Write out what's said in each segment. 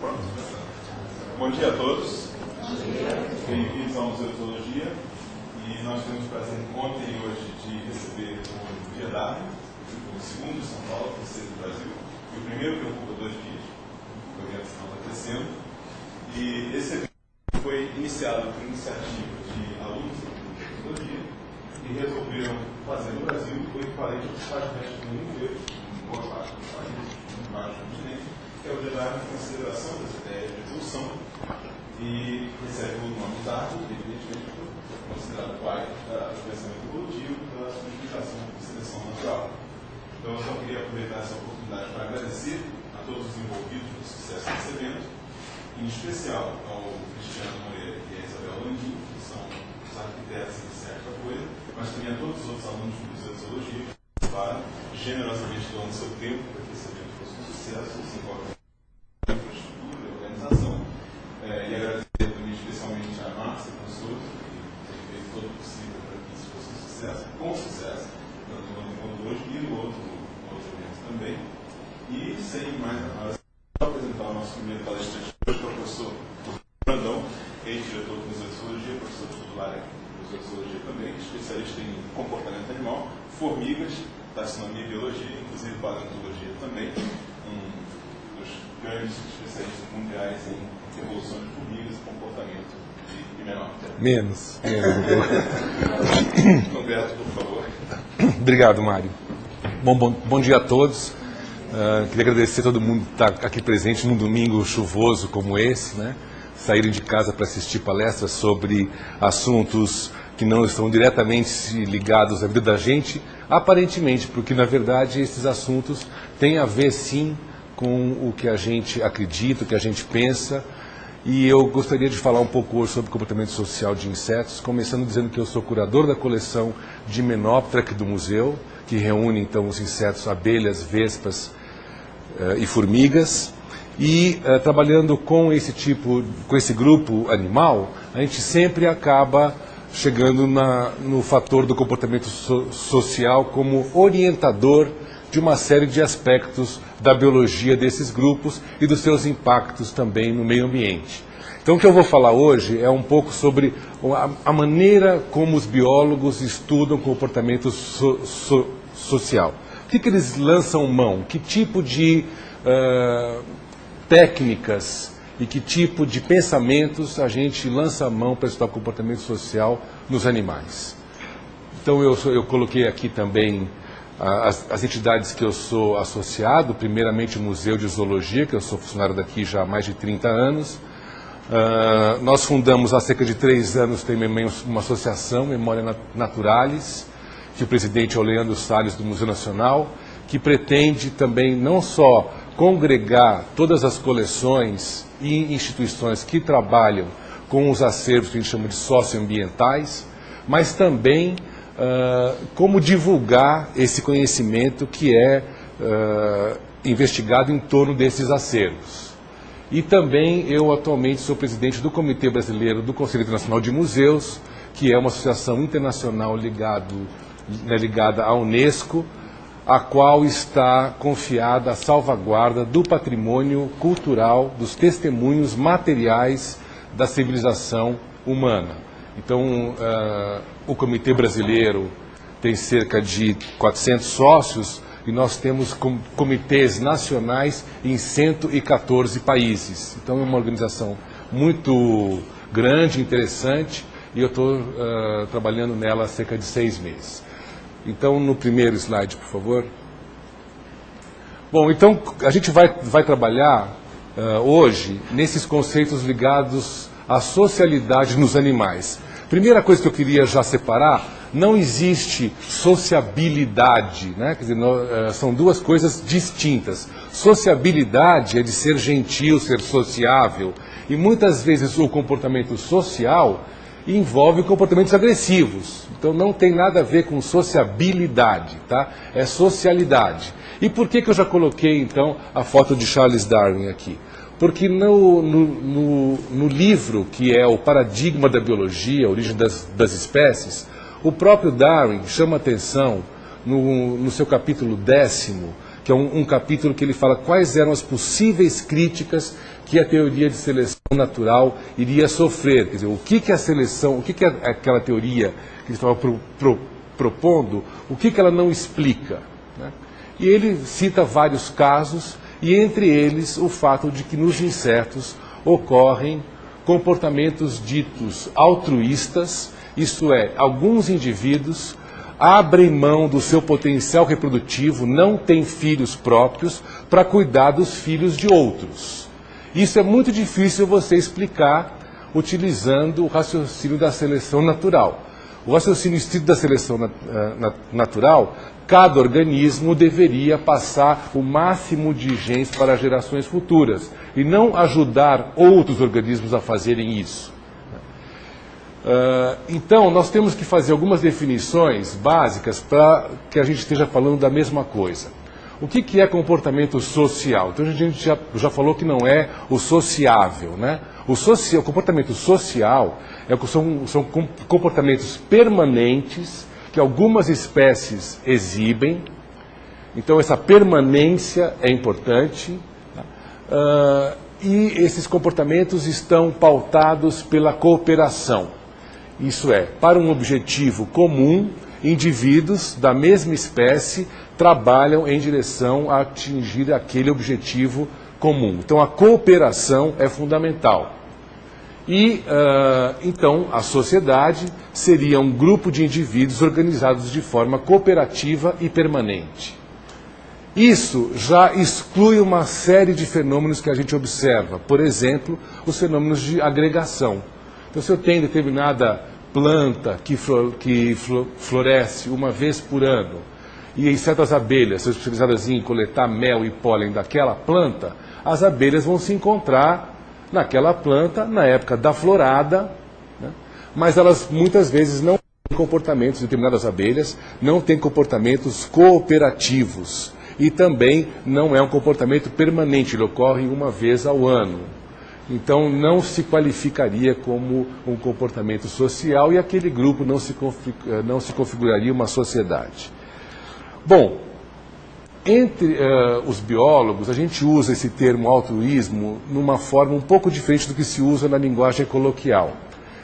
Bom dia a todos. Bem-vindos ao Museu de Zoologia. E nós temos o prazer ontem e hoje de receber o Guia Darwin, o segundo de São Paulo, o terceiro do Brasil, e o primeiro que ocupa 2 dias. O evento está crescendo. E esse evento foi iniciado por iniciativa de alunos da zoologia e resolveram fazer no Brasil o equivalente aos países do mundo inteiro, em boa parte dos países, em vários continentes, que é o Guia Darwin em consideração das ideias de evolução. E recebe o nome Darwin, evidentemente, considerado pai do pensamento evolutivo e da sua explicação de seleção natural. Então, eu só queria aproveitar essa oportunidade para agradecer a todos os envolvidos no sucesso desse evento, em especial ao Cristiano Moreira e a Isabel Landim, que são os arquitetos iniciais da coisa, mas também a todos os outros alunos do Museu de Zoologia que participaram, generosamente doando seu tempo para que esse evento fosse um sucesso, se envolve em infraestrutura e organização. E agradecer também especialmente a Márcia, professora, que tem feito todo o possível para que isso fosse um sucesso, com sucesso, tanto no encontro hoje e no outro evento também. E sem mais demoras, vou apresentar o nosso primeiro palestrante hoje, que é o professor Brandão, ex-diretor do Museu de Zoologia, professor titular aqui do Museu de Zoologia também, especialista em comportamento animal, formigas, taxonomia e biologia, inclusive paleontologia também, um dos grandes especialistas mundiais em evolução de formigas e comportamento de menor. Menos. Roberto, por favor. Obrigado, Mário. Bom dia a todos. Queria agradecer a todo mundo que está aqui presente num domingo chuvoso como esse, né? Saírem de casa para assistir palestras sobre assuntos que não estão diretamente ligados à vida da gente, aparentemente, porque na verdade esses assuntos têm a ver sim com o que a gente acredita, o que a gente pensa. E eu gostaria de falar um pouco hoje sobre o comportamento social de insetos, começando dizendo que eu sou curador da coleção de Hymenoptera aqui do museu, que reúne então os insetos, abelhas, vespas e formigas. E trabalhando com esse grupo animal, a gente sempre acaba chegando no fator do comportamento social como orientador de uma série de aspectos da biologia desses grupos e dos seus impactos também no meio ambiente. Então o que eu vou falar hoje é um pouco sobre a maneira como os biólogos estudam o comportamento social. O que eles lançam mão? Que tipo de técnicas e que tipo de pensamentos a gente lança a mão para estudar o comportamento social nos animais? Então eu coloquei aqui também as entidades que eu sou associado, primeiramente o Museu de Zoologia, que eu sou funcionário daqui já há mais de 30 anos. Nós fundamos há cerca de 3 anos também uma associação, Memória Naturalis, que o presidente é o Leandro Salles do Museu Nacional, que pretende também não só congregar todas as coleções e instituições que trabalham com os acervos que a gente chama de socioambientais, mas também como divulgar esse conhecimento que é investigado em torno desses acervos. E também eu atualmente sou presidente do Comitê Brasileiro do Conselho Internacional de Museus, que é uma associação internacional ligada à Unesco, a qual está confiada a salvaguarda do patrimônio cultural, dos testemunhos materiais da civilização humana. Então, o Comitê Brasileiro tem cerca de 400 sócios e nós temos comitês nacionais em 114 países. Então, é uma organização muito grande, interessante, e eu estou trabalhando nela há cerca de 6 meses. Então, no primeiro slide, por favor. Bom, então, a gente vai trabalhar hoje nesses conceitos ligados à socialidade nos animais. Primeira coisa que eu queria já separar, não existe sociabilidade, né? Quer dizer, são duas coisas distintas. Sociabilidade é de ser gentil, ser sociável, e muitas vezes o comportamento social envolve comportamentos agressivos. Então não tem nada a ver com sociabilidade, tá? É socialidade. E por que eu já coloquei então a foto de Charles Darwin aqui? Porque no livro que é o Paradigma da Biologia, a Origem das Espécies, o próprio Darwin chama atenção no seu capítulo 10º que é um capítulo que ele fala quais eram as possíveis críticas que a teoria de seleção natural iria sofrer. Quer dizer, o que a seleção, o que é aquela teoria que ele estava propondo, o que ela não explica, né? E ele cita vários casos, e entre eles o fato de que nos insetos ocorrem comportamentos ditos altruístas, isto é, alguns indivíduos abrem mão do seu potencial reprodutivo, não têm filhos próprios, para cuidar dos filhos de outros. Isso é muito difícil você explicar utilizando o raciocínio da seleção natural. O raciocínio estrito da seleção natural, cada organismo deveria passar o máximo de genes para gerações futuras e não ajudar outros organismos a fazerem isso. Então, nós temos que fazer algumas definições básicas para que a gente esteja falando da mesma coisa. O que é comportamento social? Então, a gente já falou que não é o sociável, né? O comportamento social são comportamentos permanentes que algumas espécies exibem. Então, essa permanência é importante. E esses comportamentos estão pautados pela cooperação. Isso é, para um objetivo comum, indivíduos da mesma espécie trabalham em direção a atingir aquele objetivo comum. Então, a cooperação é fundamental. E, então, a sociedade seria um grupo de indivíduos organizados de forma cooperativa e permanente. Isso já exclui uma série de fenômenos que a gente observa. Por exemplo, os fenômenos de agregação. Então, se eu tenho determinada planta que floresce uma vez por ano, e certas abelhas são especializadas em coletar mel e pólen daquela planta, as abelhas vão se encontrar naquela planta na época da florada, né? Mas elas muitas vezes não têm comportamentos, determinadas abelhas não têm comportamentos cooperativos e também não é um comportamento permanente, ele ocorre uma vez ao ano. Então não se qualificaria como um comportamento social e aquele grupo não se configuraria uma sociedade. Bom, entre os biólogos, a gente usa esse termo altruísmo numa forma um pouco diferente do que se usa na linguagem coloquial.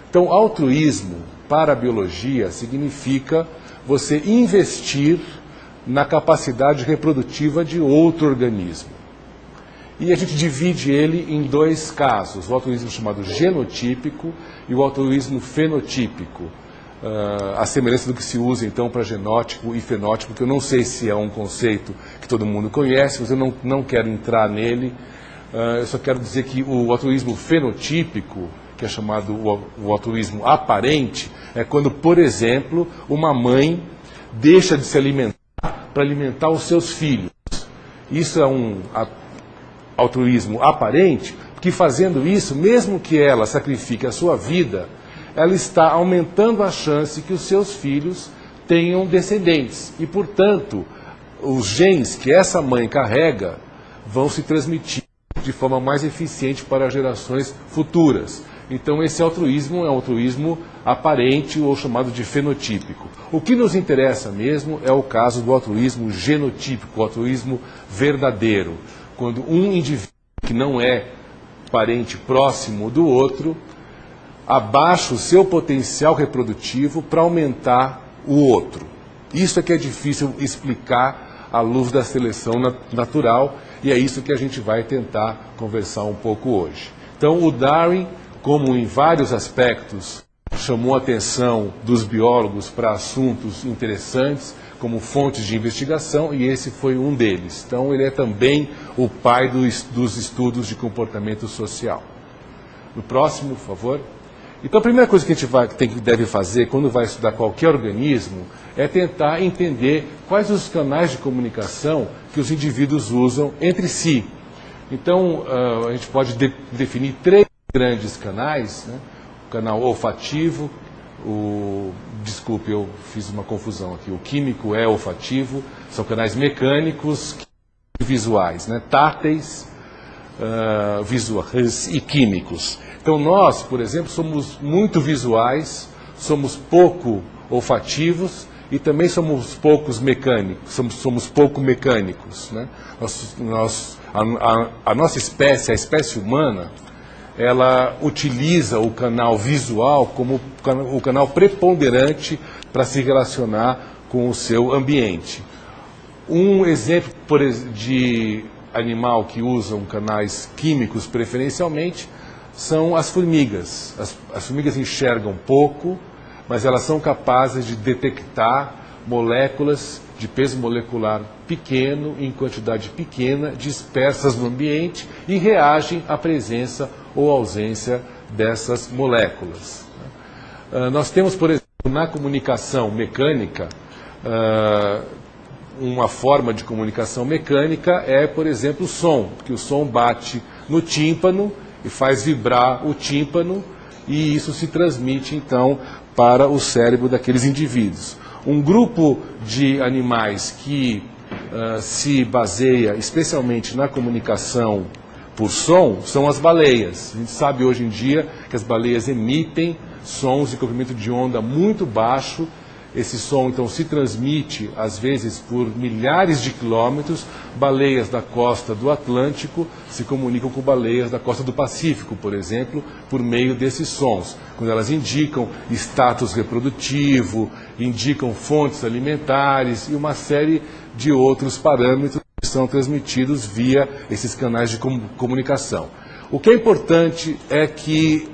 Então, altruísmo para a biologia significa você investir na capacidade reprodutiva de outro organismo. E a gente divide ele em dois casos, o altruísmo chamado genotípico e o altruísmo fenotípico. A semelhança do que se usa então para genótipo e fenótipo, que eu não sei se é um conceito que todo mundo conhece, mas eu não quero entrar nele. Eu só quero dizer que o altruísmo fenotípico, que é chamado o altruísmo aparente, é quando, por exemplo, uma mãe deixa de se alimentar para alimentar os seus filhos. Isso é um altruísmo aparente, porque fazendo isso, mesmo que ela sacrifique a sua vida, ela está aumentando a chance que os seus filhos tenham descendentes. E, portanto, os genes que essa mãe carrega vão se transmitir de forma mais eficiente para gerações futuras. Então, esse altruísmo é um altruísmo aparente ou chamado de fenotípico. O que nos interessa mesmo é o caso do altruísmo genotípico, o altruísmo verdadeiro, quando um indivíduo que não é parente próximo do outro abaixa o seu potencial reprodutivo para aumentar o outro. Isso é que é difícil explicar à luz da seleção natural e é isso que a gente vai tentar conversar um pouco hoje. Então, o Darwin, como em vários aspectos, chamou a atenção dos biólogos para assuntos interessantes, como fontes de investigação, e esse foi um deles. Então, ele é também o pai dos estudos de comportamento social. No próximo, por favor. Então, a primeira coisa que a gente deve fazer quando vai estudar qualquer organismo é tentar entender quais os canais de comunicação que os indivíduos usam entre si. Então, a gente pode definir três grandes canais, né? O canal olfativo, desculpe, eu fiz uma confusão aqui, o químico é olfativo, são canais mecânicos e visuais, né? Táteis, visuais e químicos. Então nós, por exemplo, somos muito visuais, somos pouco olfativos e também somos poucos mecânicos, somos pouco mecânicos, né? A nossa espécie, a espécie humana, ela utiliza o canal visual como o canal preponderante para se relacionar com o seu ambiente. Um exemplo de animal que usam canais químicos preferencialmente são as formigas. As formigas enxergam pouco, mas elas são capazes de detectar moléculas de peso molecular pequeno, em quantidade pequena, dispersas no ambiente e reagem à presença ou ausência dessas moléculas. Nós temos, por exemplo, na comunicação mecânica, uma forma de comunicação mecânica é, por exemplo, o som, porque o som bate no tímpano e faz vibrar o tímpano, e isso se transmite, então, para o cérebro daqueles indivíduos. Um grupo de animais que se baseia especialmente na comunicação por som são as baleias. A gente sabe hoje em dia que as baleias emitem sons de comprimento de onda muito baixo. Esse som, então, se transmite, às vezes, por milhares de quilômetros. Baleias da costa do Atlântico se comunicam com baleias da costa do Pacífico, por exemplo, por meio desses sons. Quando elas indicam status reprodutivo, indicam fontes alimentares e uma série de outros parâmetros que são transmitidos via esses canais de comunicação. O que é importante é que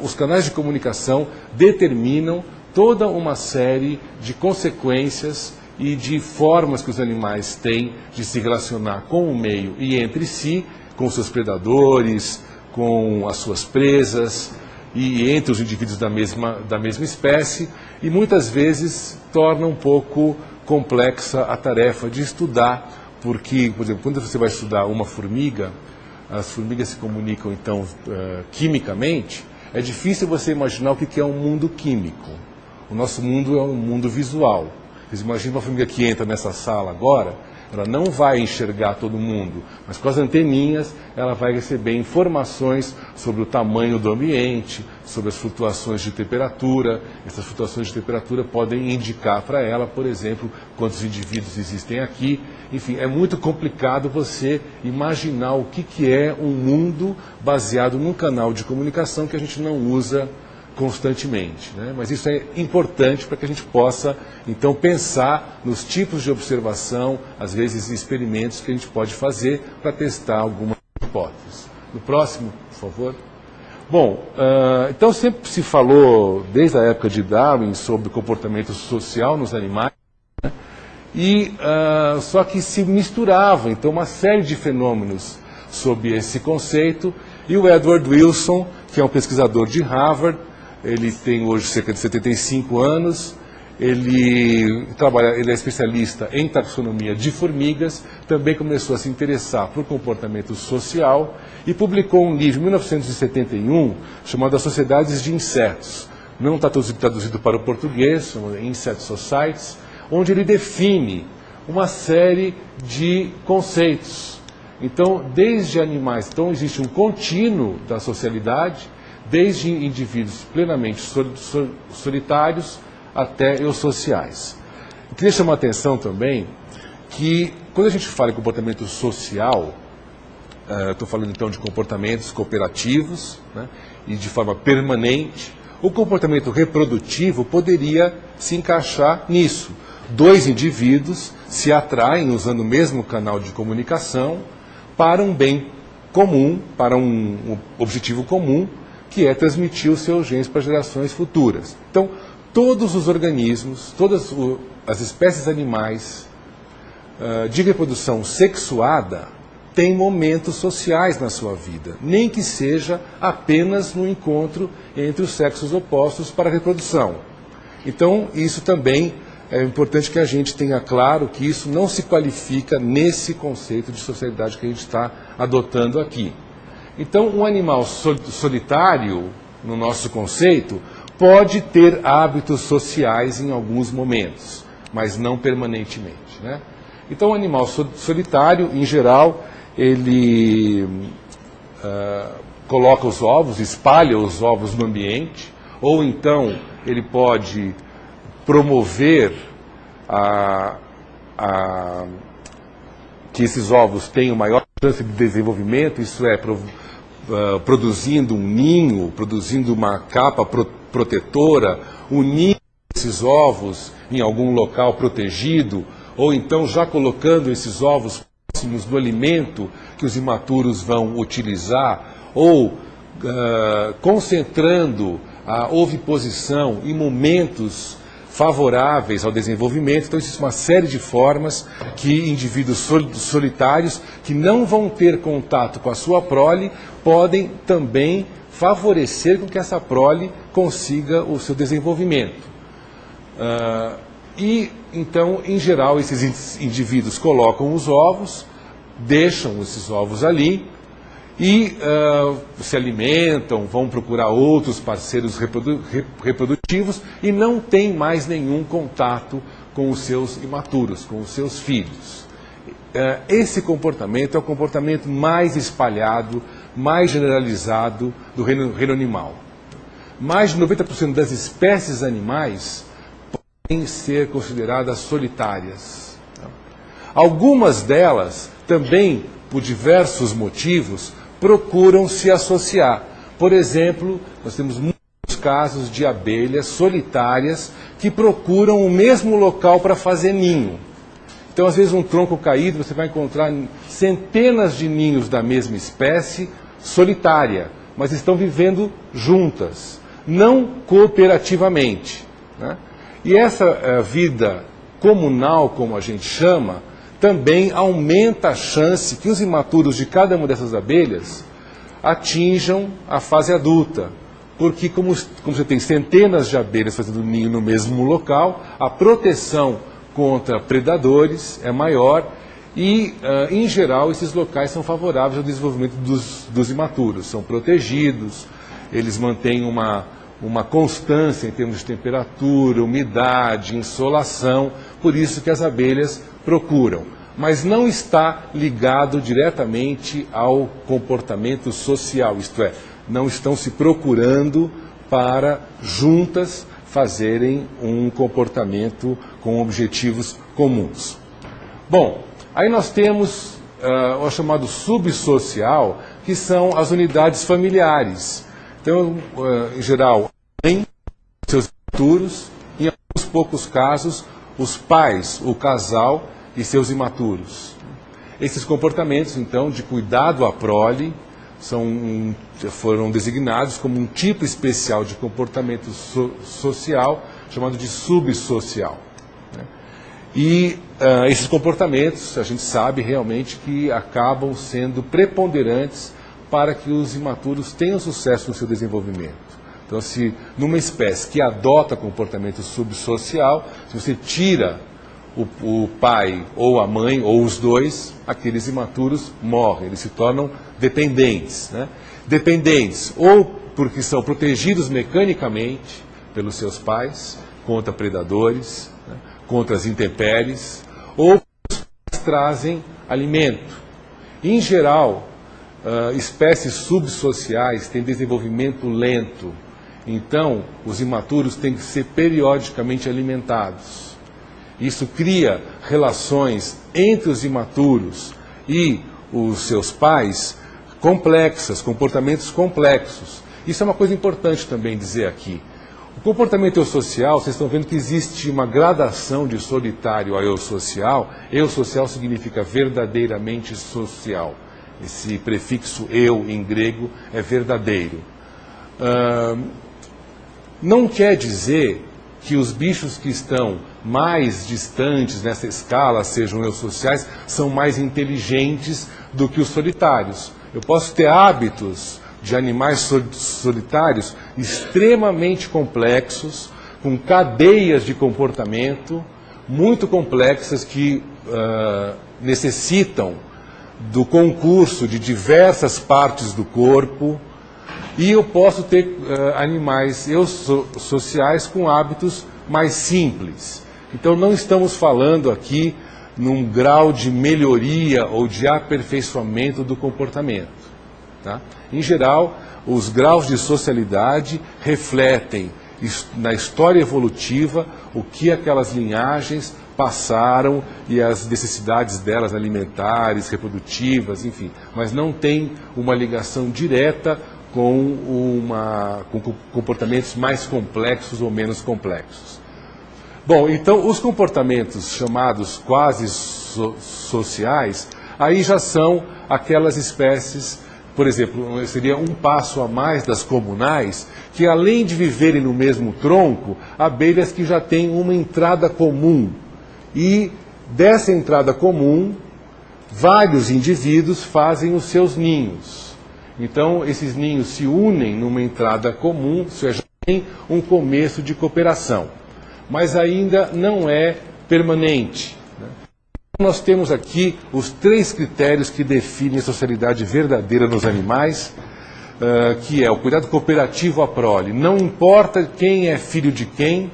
os canais de comunicação determinam toda uma série de consequências e de formas que os animais têm de se relacionar com o meio e entre si, com seus predadores, com as suas presas e entre os indivíduos da mesma espécie, e muitas vezes torna um pouco complexa a tarefa de estudar, porque, por exemplo, quando você vai estudar uma formiga, as formigas se comunicam, então, quimicamente. É difícil você imaginar o que é um mundo químico. O nosso mundo é um mundo visual. Vocês imaginam uma formiga que entra nessa sala agora, ela não vai enxergar todo mundo, mas com as anteninhas ela vai receber informações sobre o tamanho do ambiente, sobre as flutuações de temperatura. Essas flutuações de temperatura podem indicar para ela, por exemplo, quantos indivíduos existem aqui. Enfim, é muito complicado você imaginar o que é um mundo baseado num canal de comunicação que a gente não usa constantemente, né? Mas isso é importante para que a gente possa, então, pensar nos tipos de observação, às vezes experimentos que a gente pode fazer para testar algumas hipóteses. No próximo, por favor. Bom, então sempre se falou, desde a época de Darwin, sobre comportamento social nos animais, né? E só que se misturava, então, uma série de fenômenos sob esse conceito, e o Edward Wilson, que é um pesquisador de Harvard, ele tem hoje cerca de 75 anos, ele é especialista em taxonomia de formigas, também começou a se interessar por comportamento social e publicou um livro em 1971 chamado As Sociedades de Insetos. Não está traduzido para o português, chama Insect Societies, onde ele define uma série de conceitos. Então, desde animais, então existe um contínuo da socialidade, desde indivíduos plenamente solitários até eusociais. Eu queria chamar a atenção também que, quando a gente fala em comportamento social, estou falando então de comportamentos cooperativos, né, e de forma permanente, o comportamento reprodutivo poderia se encaixar nisso. Dois indivíduos se atraem usando o mesmo canal de comunicação para um bem comum, para um objetivo comum, que é transmitir os seus genes para gerações futuras. Então, todos os organismos, todas as espécies animais de reprodução sexuada têm momentos sociais na sua vida, nem que seja apenas no encontro entre os sexos opostos para a reprodução. Então, isso também é importante que a gente tenha claro que isso não se qualifica nesse conceito de socialidade que a gente está adotando aqui. Então, um animal solitário, no nosso conceito, pode ter hábitos sociais em alguns momentos, mas não permanentemente, né? Então, o animal solitário, em geral, ele coloca os ovos, espalha os ovos no ambiente, ou então ele pode promover que esses ovos tenham maior chance de desenvolvimento, isso é, produzindo um ninho, produzindo uma capa protetora, unindo esses ovos em algum local protegido, ou então já colocando esses ovos próximos do alimento que os imaturos vão utilizar, ou concentrando a oviposição em momentos favoráveis ao desenvolvimento. Então, existe uma série de formas que indivíduos solitários que não vão ter contato com a sua prole podem também favorecer com que essa prole consiga o seu desenvolvimento. Então, em geral, esses indivíduos colocam os ovos, deixam esses ovos ali e se alimentam, vão procurar outros parceiros reprodutivos e não têm mais nenhum contato com os seus imaturos, com os seus filhos. Esse comportamento é o comportamento mais espalhado, mais generalizado do reino animal. Mais de 90% das espécies animais podem ser consideradas solitárias. Algumas delas também, por diversos motivos, procuram se associar. Por exemplo, nós temos muitos casos de abelhas solitárias que procuram o mesmo local para fazer ninho. Então, às vezes, um tronco caído, você vai encontrar centenas de ninhos da mesma espécie solitária, mas estão vivendo juntas, não cooperativamente, né? E essa vida comunal, como a gente chama, também aumenta a chance que os imaturos de cada uma dessas abelhas atinjam a fase adulta. Porque como você tem centenas de abelhas fazendo ninho no mesmo local, a proteção contra predadores é maior e, em geral, esses locais são favoráveis ao desenvolvimento dos imaturos. São protegidos, eles mantêm uma constância em termos de temperatura, umidade, insolação, por isso que as abelhas procuram. Mas não está ligado diretamente ao comportamento social, isto é, não estão se procurando para juntas fazerem um comportamento com objetivos comuns. Bom, aí nós temos o chamado subsocial, que são as unidades familiares. Então, em geral, mãe, seus imaturos, em alguns poucos casos, os pais, o casal e seus imaturos. Esses comportamentos, então, de cuidado à prole, foram designados como um tipo especial de comportamento social, chamado de subsocial. E esses comportamentos, a gente sabe realmente que acabam sendo preponderantes para que os imaturos tenham sucesso no seu desenvolvimento. Então, se numa espécie que adota comportamento subsocial, se você tira o pai ou a mãe, ou os dois, aqueles imaturos morrem, eles se tornam dependentes. Né? Dependentes ou porque são protegidos mecanicamente pelos seus pais contra predadores, né? Contra as intempéries, ou porque os pais trazem alimento. Em geral, espécies subsociais têm desenvolvimento lento, então os imaturos têm que ser periodicamente alimentados. Isso cria relações entre os imaturos e os seus pais complexas, comportamentos complexos. Isso é uma coisa importante também dizer aqui. O comportamento eusocial, vocês estão vendo que existe uma gradação de solitário a eusocial. Eusocial significa verdadeiramente social. Esse prefixo eu em grego é verdadeiro. Não quer dizer que os bichos que estão mais distantes nessa escala, sejam eusociais, são mais inteligentes do que os solitários. Eu posso ter hábitos de animais solitários extremamente complexos, com cadeias de comportamento muito complexas que necessitam do concurso de diversas partes do corpo, e eu posso ter animais eusociais com hábitos mais simples. Então não estamos falando aqui num grau de melhoria ou de aperfeiçoamento do comportamento. Tá? Em geral, os graus de socialidade refletem na história evolutiva o que aquelas linhagens passaram e as necessidades delas alimentares, reprodutivas, enfim, mas não tem uma ligação direta com comportamentos mais complexos ou menos complexos. Bom, então os comportamentos chamados quase sociais, aí já são aquelas espécies, por exemplo, seria um passo a mais das comunais, que além de viverem no mesmo tronco, abelhas que já têm uma entrada comum. E dessa entrada comum, vários indivíduos fazem os seus ninhos. Então, esses ninhos se unem numa entrada comum, isso já tem um começo de cooperação. Mas ainda não é permanente. Nós temos aqui os 3 critérios que definem a socialidade verdadeira nos animais, que é o cuidado cooperativo à prole. Não importa quem é filho de quem,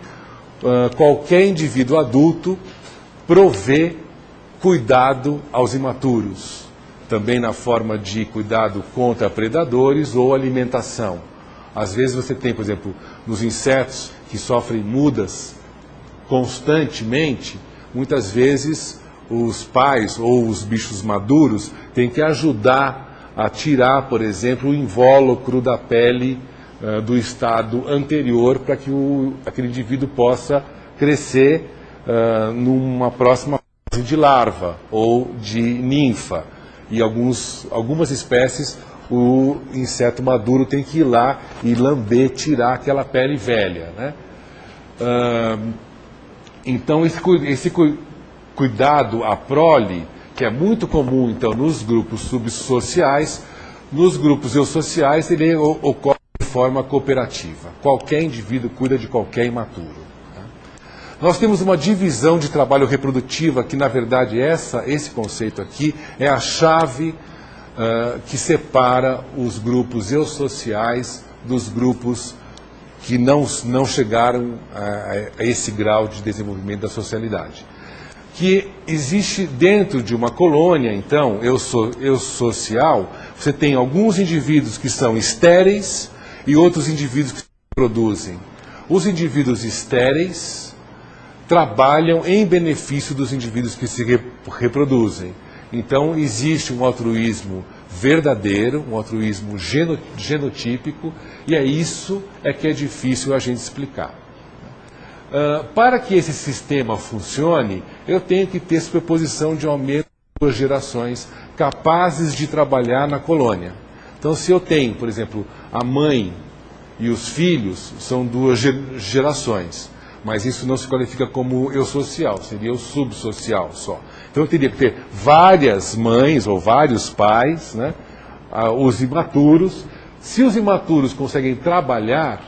qualquer indivíduo adulto provê cuidado aos imaturos, também na forma de cuidado contra predadores ou alimentação. Às vezes você tem, por exemplo, nos insetos que sofrem mudas constantemente, muitas vezes os pais ou os bichos maduros têm que ajudar a tirar, por exemplo, o invólucro da pele do estado anterior para que aquele indivíduo possa crescer numa próxima fase de larva ou de ninfa. E algumas espécies, o inseto maduro tem que ir lá e lamber, tirar aquela pele velha, né? Então, esse cuidado à prole, que é muito comum então nos grupos subsociais, nos grupos eusociais ele ocorre de forma cooperativa. Qualquer indivíduo cuida de qualquer imaturo. Nós temos uma divisão de trabalho reprodutiva que, na verdade, esse conceito aqui é a chave que separa os grupos eusociais dos grupos que não chegaram a esse grau de desenvolvimento da socialidade. Que existe dentro de uma colônia, então, eusocial, você tem alguns indivíduos que são estéreis e outros indivíduos que se reproduzem. Os indivíduos estéreis trabalham em benefício dos indivíduos que se reproduzem. Então, existe um altruísmo verdadeiro, um altruísmo genotípico, e isso que é difícil a gente explicar. Para que esse sistema funcione, eu tenho que ter superposição de aumento de 2 gerações capazes de trabalhar na colônia. Então, se eu tenho, por exemplo, a mãe e os filhos, são 2 gerações. Mas isso não se qualifica como eusocial, seria o subsocial só. Então eu teria que ter várias mães ou vários pais, né? Os imaturos. Se os imaturos conseguem trabalhar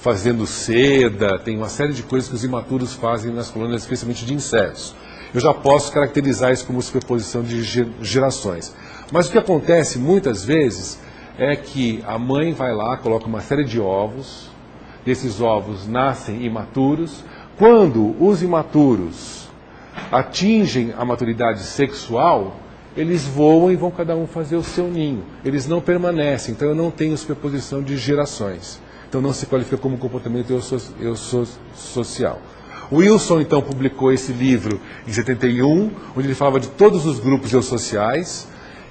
fazendo seda, tem uma série de coisas que os imaturos fazem nas colônias, especialmente de insetos. Eu já posso caracterizar isso como superposição de gerações. Mas o que acontece muitas vezes é que a mãe vai lá, coloca uma série de ovos, desses ovos nascem imaturos. Quando os imaturos atingem a maturidade sexual, eles voam e vão cada um fazer o seu ninho. Eles não permanecem, então eu não tenho superposição de gerações. Então não se qualifica como comportamento eusocial. O Wilson, então, publicou esse livro em 71, onde ele falava de todos os grupos eusociais,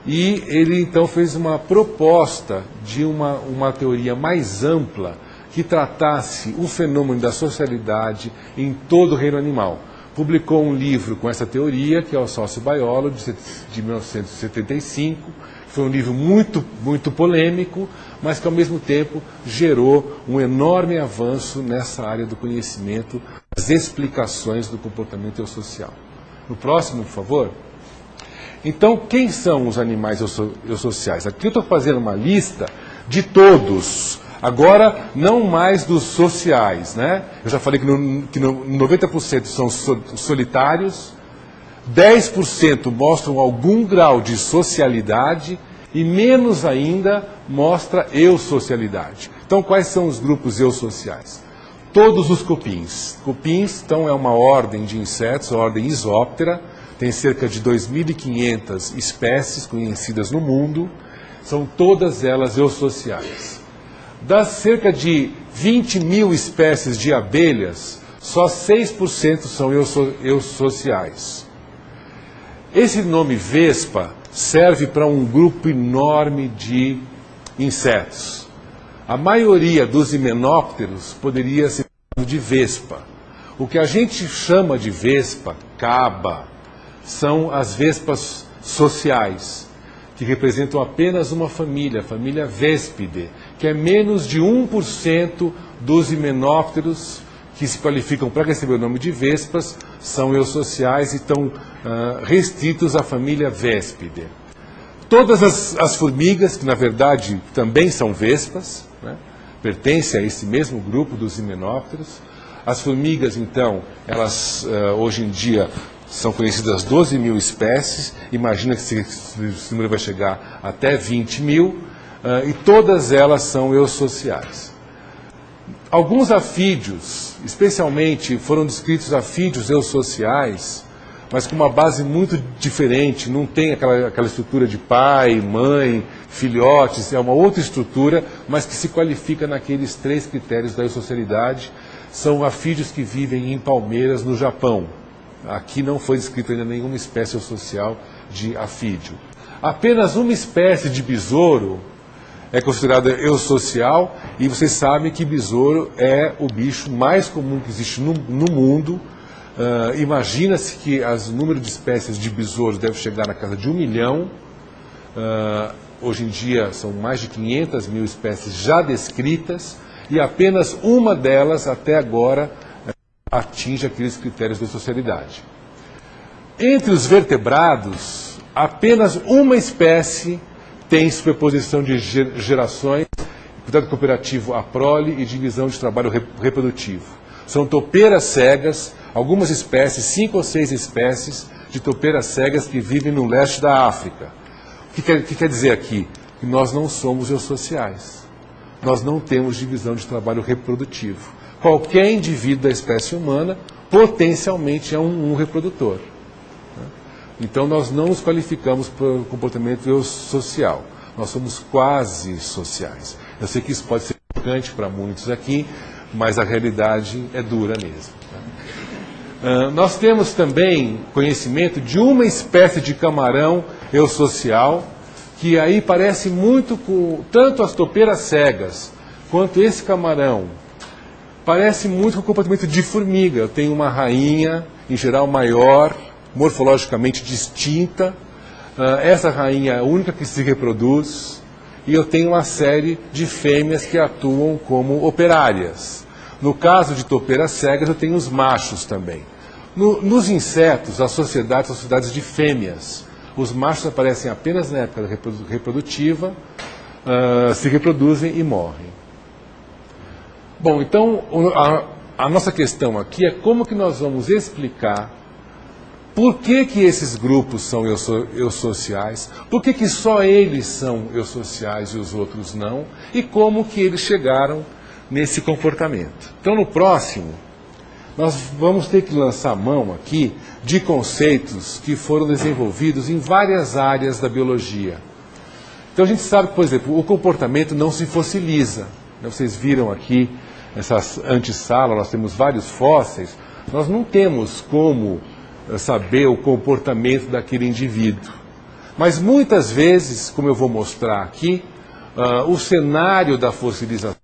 e ele, então, fez uma proposta de uma teoria mais ampla que tratasse o fenômeno da socialidade em todo o reino animal. Publicou um livro com essa teoria, que é o Sociobiology, de 1975. Foi um livro muito polêmico, mas que, ao mesmo tempo, gerou um enorme avanço nessa área do conhecimento, as explicações do comportamento eusocial. No próximo, por favor. Então, quem são os animais eusociais? Aqui eu estou fazendo uma lista de todos. Agora, não mais dos sociais, né? Eu já falei que 90% são solitários, 10% mostram algum grau de socialidade e menos ainda mostra eusocialidade. Então, quais são os grupos eusociais? Todos os cupins. Cupins, então, é uma ordem de insetos, a ordem Isóptera, tem cerca de 2.500 espécies conhecidas no mundo, são todas elas eusociais. Das cerca de 20 mil espécies de abelhas, só 6% são eusociais. Esse nome vespa serve para um grupo enorme de insetos. A maioria dos himenópteros poderia ser chamado de vespa. O que a gente chama de vespa, caba, são as vespas sociais, que representam apenas uma família, a família Véspide, que é menos de 1% dos himenópteros que se qualificam para receber o nome de vespas, são eusociais e estão restritos à família Véspide. Todas as formigas, que na verdade também são vespas, né, pertencem a esse mesmo grupo dos himenópteros. As formigas, então, elas hoje em dia são conhecidas 12 mil espécies, imagina que esse número vai chegar até 20 mil, e todas elas são eusociais. Alguns afídeos, especialmente, foram descritos afídeos eusociais, mas com uma base muito diferente, não tem aquela estrutura de pai, mãe, filhotes, é uma outra estrutura, mas que se qualifica naqueles 3 critérios da eusocialidade. São afídeos que vivem em palmeiras no Japão. Aqui não foi descrita ainda nenhuma espécie eusocial de afídeo. Apenas uma espécie de besouro é considerada eusocial, e vocês sabem que besouro é o bicho mais comum que existe no mundo. Imagina-se que o número de espécies de besouros deve chegar na casa de 1 milhão. Hoje em dia são mais de 500 mil espécies já descritas, e apenas uma delas, até agora, atinge aqueles critérios de socialidade. Entre os vertebrados, apenas uma espécie tem superposição de gerações, cuidado cooperativo à prole e divisão de trabalho reprodutivo. São topeiras cegas, algumas espécies, 5 ou 6 espécies de topeiras cegas que vivem no leste da África. O que quer dizer aqui? Que nós não somos eusociais. Nós não temos divisão de trabalho reprodutivo. Qualquer indivíduo da espécie humana potencialmente é um reprodutor. Então nós não nos qualificamos para o comportamento eusocial. Nós somos quase sociais. Eu sei que isso pode ser chocante para muitos aqui, mas a realidade é dura mesmo. Nós temos também conhecimento de uma espécie de camarão eusocial, que aí parece muito com tanto as topeiras cegas quanto esse camarão. Parece muito com o comportamento de formiga. Eu tenho uma rainha, em geral maior, morfologicamente distinta. Essa rainha é a única que se reproduz. E eu tenho uma série de fêmeas que atuam como operárias. No caso de topeiras cegas, eu tenho os machos também. Nos insetos, as sociedades são sociedades de fêmeas. Os machos aparecem apenas na época reprodutiva, se reproduzem e morrem. Bom, então a nossa questão aqui é como que nós vamos explicar por que esses grupos são eusociais, por que só eles são eusociais e os outros não, e como que eles chegaram nesse comportamento. Então, no próximo, nós vamos ter que lançar mão aqui de conceitos que foram desenvolvidos em várias áreas da biologia. Então, a gente sabe que, por exemplo, o comportamento não se fossiliza. Vocês viram aqui essa antessala, nós temos vários fósseis, nós não temos como saber o comportamento daquele indivíduo. Mas muitas vezes, como eu vou mostrar aqui, o cenário da fossilização,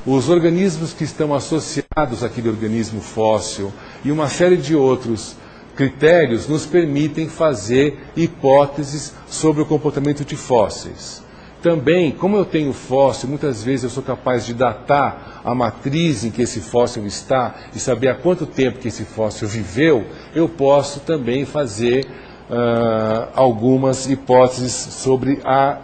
os organismos que estão associados àquele organismo fóssil e uma série de outros critérios nos permitem fazer hipóteses sobre o comportamento de fósseis. Também, como eu tenho fóssil, muitas vezes eu sou capaz de datar a matriz em que esse fóssil está e saber há quanto tempo que esse fóssil viveu, eu posso também fazer algumas hipóteses sobre a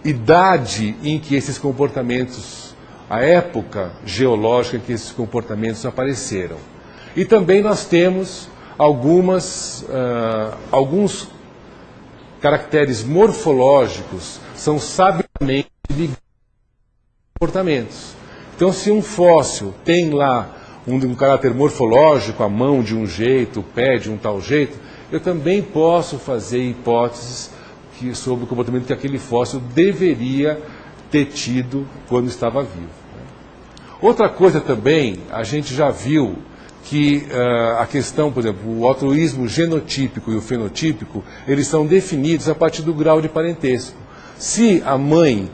idade em que esses comportamentos, a época geológica em que esses comportamentos apareceram. E também nós temos alguns caracteres morfológicos são sabiamente ligados a comportamentos. Então, se um fóssil tem lá um caráter morfológico, a mão de um jeito, o pé de um tal jeito, eu também posso fazer hipóteses sobre o comportamento que aquele fóssil deveria ter tido quando estava vivo. Outra coisa também, a gente já viu que a questão, por exemplo, o altruísmo genotípico e o fenotípico, eles são definidos a partir do grau de parentesco. Se a mãe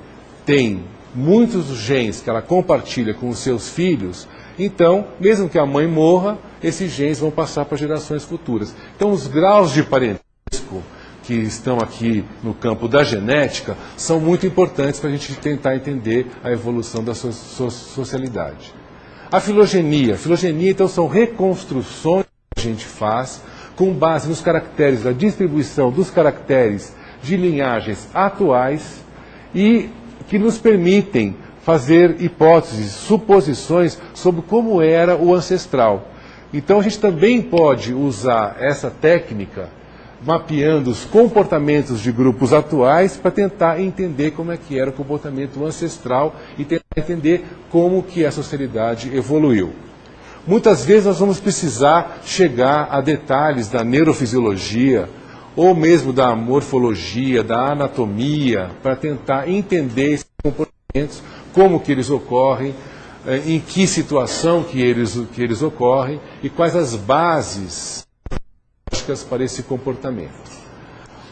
tem muitos dos genes que ela compartilha com os seus filhos, então, mesmo que a mãe morra, esses genes vão passar para gerações futuras. Então, os graus de parentesco que estão aqui no campo da genética são muito importantes para a gente tentar entender a evolução da socialidade. A filogenia. Filogenia, então, são reconstruções que a gente faz com base nos caracteres da distribuição dos caracteres de linhagens atuais e que nos permitem fazer hipóteses, suposições sobre como era o ancestral. Então, a gente também pode usar essa técnica mapeando os comportamentos de grupos atuais para tentar entender como é que era o comportamento ancestral e tentar entender como que a sociedade evoluiu. Muitas vezes nós vamos precisar chegar a detalhes da neurofisiologia ou mesmo da morfologia, da anatomia, para tentar entender esses comportamentos, como que eles ocorrem, em que situação que eles ocorrem e quais as bases para esse comportamento.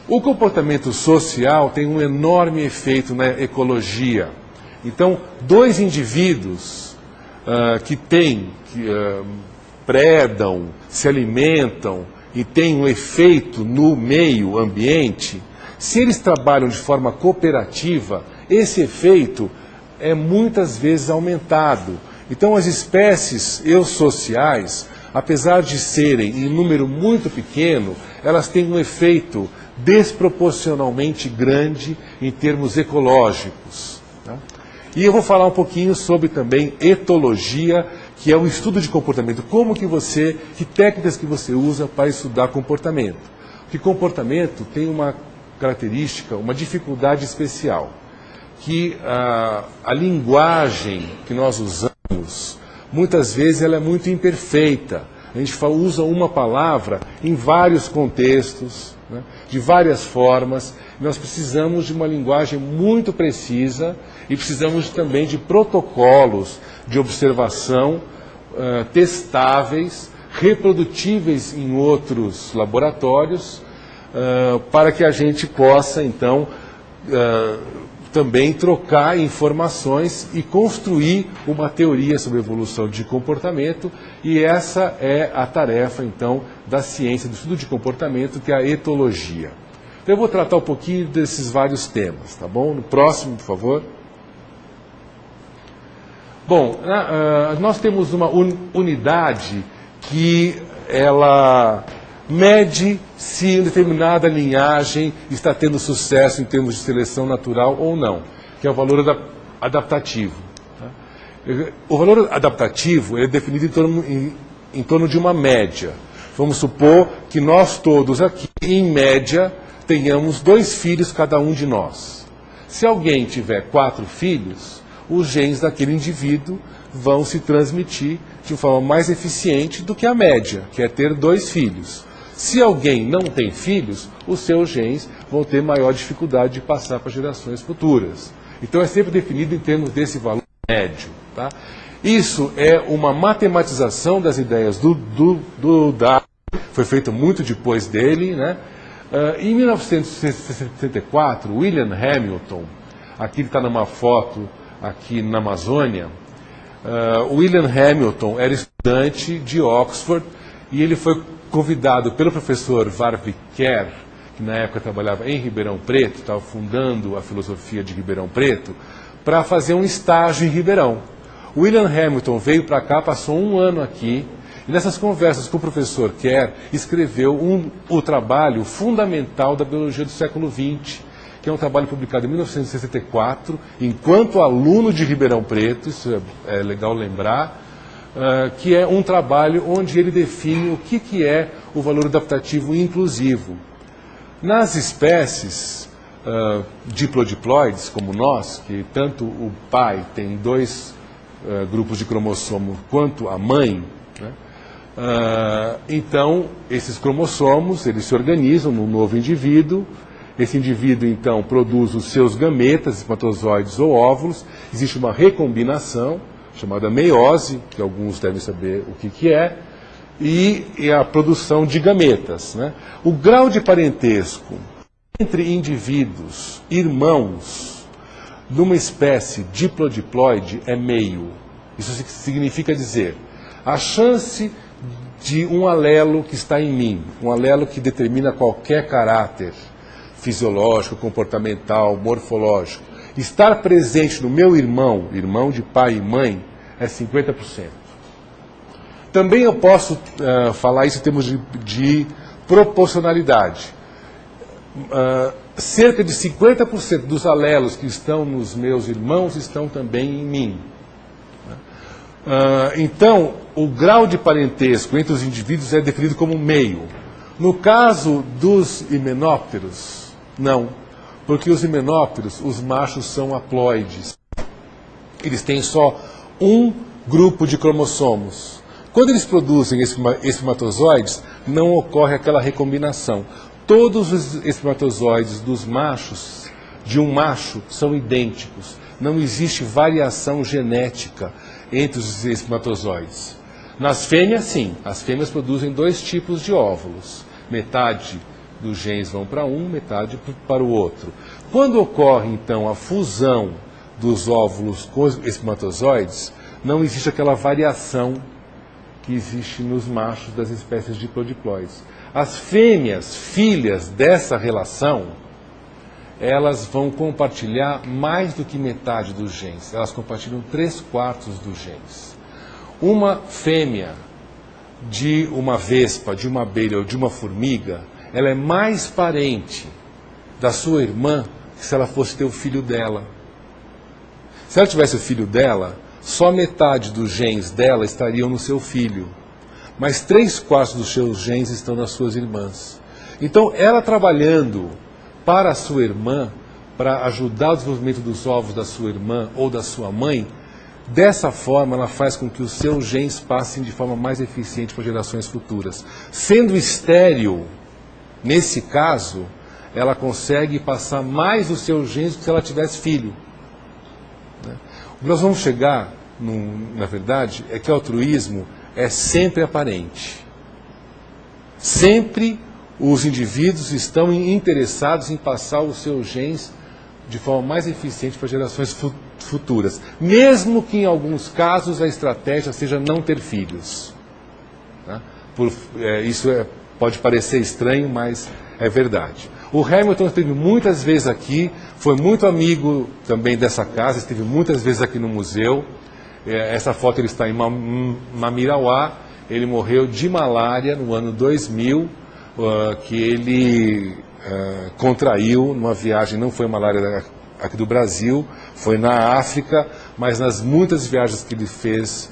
O comportamento social tem um enorme efeito na ecologia. Então, dois indivíduos que predam, se alimentam e têm um efeito no meio ambiente, se eles trabalham de forma cooperativa, esse efeito é muitas vezes aumentado. Então, as espécies eusociais, apesar de serem em número muito pequeno, elas têm um efeito desproporcionalmente grande em termos ecológicos. Tá? E eu vou falar um pouquinho sobre também etologia, que é o estudo de comportamento. Que técnicas que você usa para estudar comportamento? Porque comportamento tem uma característica, uma dificuldade especial, que a linguagem que nós usamos, muitas vezes ela é muito imperfeita. A gente usa uma palavra em vários contextos, né, de várias formas. Nós precisamos de uma linguagem muito precisa e precisamos também de protocolos de observação testáveis, reprodutíveis em outros laboratórios, para que a gente possa, então, também trocar informações e construir uma teoria sobre a evolução de comportamento, e essa é a tarefa, então, da ciência do estudo de comportamento, que é a etologia. Então, eu vou tratar um pouquinho desses vários temas, tá bom? No próximo, por favor. Bom, nós temos uma unidade que ela mede se determinada linhagem está tendo sucesso em termos de seleção natural ou não, que é o valor adaptativo. O valor adaptativo é definido em torno de uma média. Vamos supor que nós todos aqui, em média, tenhamos 2 filhos cada um de nós. Se alguém tiver 4 filhos, os genes daquele indivíduo vão se transmitir de forma mais eficiente do que a média, que é ter 2 filhos. Se alguém não tem filhos, os seus genes vão ter maior dificuldade de passar para gerações futuras. Então é sempre definido em termos desse valor médio. Tá? Isso é uma matematização das ideias do Darwin, foi feito muito depois dele. Né? Em 1964, William Hamilton, aqui ele está numa foto aqui na Amazônia, William Hamilton era estudante de Oxford e ele foi convidado pelo professor Warwick Kerr, que na época trabalhava em Ribeirão Preto, estava fundando a filosofia de Ribeirão Preto, para fazer um estágio em Ribeirão. William Hamilton veio para cá, passou 1 ano aqui, e nessas conversas com o professor Kerr, escreveu o trabalho fundamental da biologia do século XX, que é um trabalho publicado em 1964, enquanto aluno de Ribeirão Preto, isso é legal lembrar, que é um trabalho onde ele define o que é o valor adaptativo inclusivo. Nas espécies diplodiploides, como nós, que tanto o pai tem 2 grupos de cromossomo quanto a mãe, né? Então, esses cromossomos, eles se organizam num novo indivíduo. Esse indivíduo, então, produz os seus gametas, espermatozoides ou óvulos. Existe uma recombinação, chamada meiose, que alguns devem saber o que é. e a produção de gametas, né? O grau de parentesco entre indivíduos, irmãos, numa espécie diplodiploide é meio. Isso significa dizer, a chance de um alelo que está em mim, um alelo que determina qualquer caráter fisiológico, comportamental, morfológico, estar presente no meu irmão, irmão de pai e mãe, é 50%. Também eu posso falar isso em termos de proporcionalidade. Cerca de 50% dos alelos que estão nos meus irmãos estão também em mim. Então, o grau de parentesco entre os indivíduos é definido como meio. No caso dos himenópteros, não. Porque os himenópteros, os machos são haploides. Eles têm só um grupo de cromossomos. Quando eles produzem espermatozoides, não ocorre aquela recombinação. Todos os espermatozoides dos machos, de um macho, são idênticos. Não existe variação genética entre os espermatozoides. Nas fêmeas, sim. As fêmeas produzem 2 tipos de óvulos. Metade dos genes vão para um, metade para o outro. Quando ocorre, então, a fusão dos óvulos com os espermatozoides, não existe aquela variação que existe nos machos das espécies diplodiploides. As fêmeas, filhas dessa relação, elas vão compartilhar mais do que metade dos genes. Elas compartilham 3/4 dos genes. Uma fêmea de uma vespa, de uma abelha ou de uma formiga, ela é mais parente da sua irmã que se ela fosse ter o filho dela. Se ela tivesse o filho dela, só metade dos genes dela estariam no seu filho. Mas 3/4 dos seus genes estão nas suas irmãs. Então, ela trabalhando para a sua irmã, para ajudar o desenvolvimento dos ovos da sua irmã ou da sua mãe, dessa forma ela faz com que os seus genes passem de forma mais eficiente para gerações futuras. Sendo estéril, nesse caso, ela consegue passar mais os seus genes do que se ela tivesse filho. O que nós vamos chegar, na verdade, é que o altruísmo é sempre aparente. Sempre os indivíduos estão interessados em passar os seus genes de forma mais eficiente para gerações futuras. Mesmo que em alguns casos a estratégia seja não ter filhos. Tá? Isso pode parecer estranho, mas é verdade. O Hamilton esteve muitas vezes aqui, foi muito amigo também dessa casa, esteve muitas vezes aqui no museu. Essa foto ele está em Mamirauá. Ele morreu de malária no ano 2000, que ele contraiu numa viagem, não foi malária aqui do Brasil, foi na África, mas nas muitas viagens que ele fez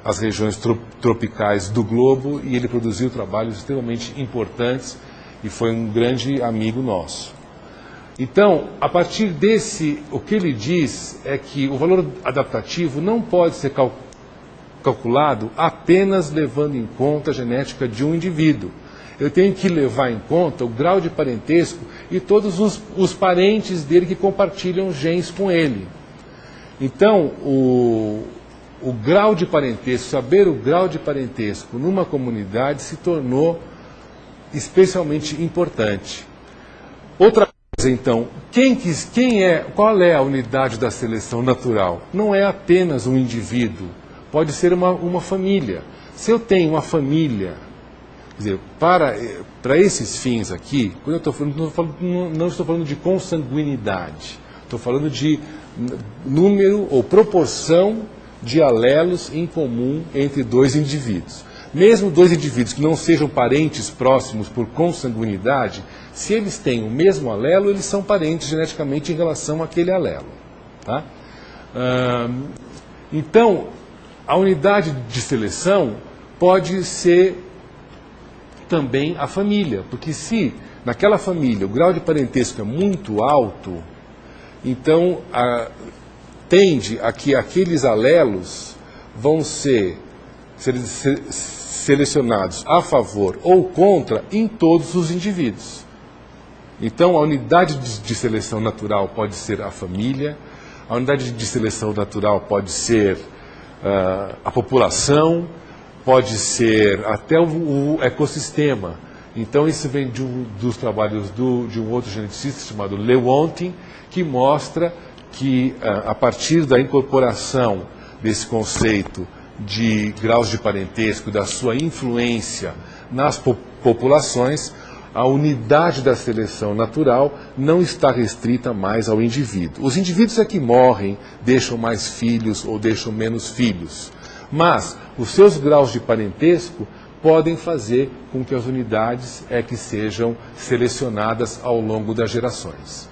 às regiões tropicais do globo, e ele produziu trabalhos extremamente importantes e foi um grande amigo nosso. Então, a partir desse, o que ele diz é que o valor adaptativo não pode ser calculado apenas levando em conta a genética de um indivíduo. Eu tenho que levar em conta o grau de parentesco e todos os parentes dele que compartilham genes com ele. Então, o grau de parentesco, saber o grau de parentesco numa comunidade se tornou especialmente importante. Outra coisa, então, qual é a unidade da seleção natural? Não é apenas um indivíduo, pode ser uma família. Se eu tenho uma família, quer dizer, para esses fins aqui, quando eu estou falando, não estou falando de consanguinidade, estou falando de número ou proporção de alelos em comum entre 2 indivíduos. Mesmo 2 indivíduos que não sejam parentes próximos por consanguinidade, se eles têm o mesmo alelo, eles são parentes geneticamente em relação àquele alelo. Tá? Então, a unidade de seleção pode ser também a família, porque se naquela família o grau de parentesco é muito alto, então tende a que aqueles alelos vão ser selecionados a favor ou contra em todos os indivíduos. Então, a unidade de seleção natural pode ser a família, a unidade de seleção natural pode ser a população, pode ser até o ecossistema. Então, isso vem dos trabalhos de um outro geneticista chamado Lewontin, que mostra que, a partir da incorporação desse conceito de graus de parentesco, da sua influência nas populações, a unidade da seleção natural não está restrita mais ao indivíduo. Os indivíduos é que morrem, deixam mais filhos ou deixam menos filhos. Mas os seus graus de parentesco podem fazer com que as unidades é que sejam selecionadas ao longo das gerações.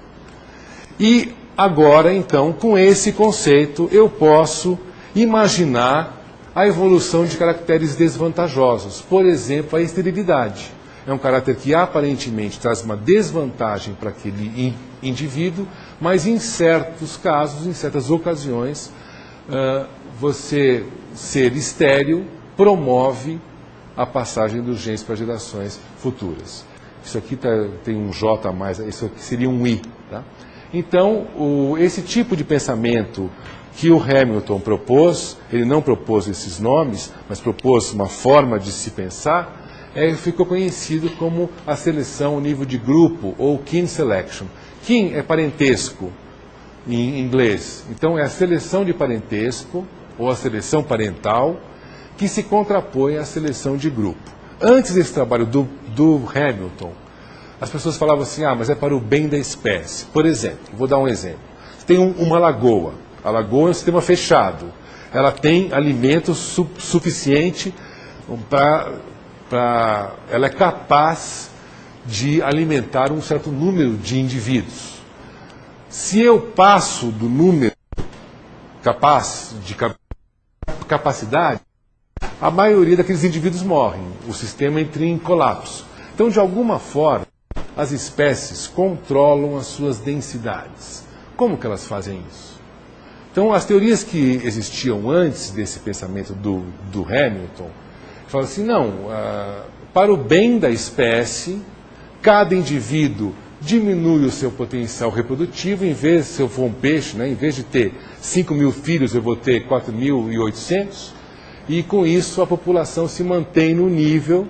E agora, então, com esse conceito, eu posso imaginar a evolução de caracteres desvantajosos. Por exemplo, a esterilidade. É um caráter que aparentemente traz uma desvantagem para aquele indivíduo, mas em certos casos, em certas ocasiões, você ser estéril promove a passagem dos genes para gerações futuras. Isso aqui tem um J a mais, isso aqui seria um I. Tá? Então, esse tipo de pensamento que o Hamilton propôs, ele não propôs esses nomes, mas propôs uma forma de se pensar, ficou conhecido como a seleção ao nível de grupo, ou kin selection. Kin é parentesco, em inglês. Então, é a seleção de parentesco, ou a seleção parental, que se contrapõe à seleção de grupo. Antes desse trabalho do Hamilton, as pessoas falavam assim, mas é para o bem da espécie. Por exemplo, vou dar um exemplo. Você tem uma lagoa. A lagoa é um sistema fechado. Ela tem alimento suficiente ela é capaz de alimentar um certo número de indivíduos. Se eu passo do número de capacidade, a maioria daqueles indivíduos morrem. O sistema entra em colapso. Então, de alguma forma, as espécies controlam as suas densidades. Como que elas fazem isso? Então, as teorias que existiam antes desse pensamento do Hamilton, falam assim, para o bem da espécie, cada indivíduo diminui o seu potencial reprodutivo, se eu for um peixe, em vez de ter 5.000 filhos, eu vou ter 4.800, e com isso a população se mantém no nível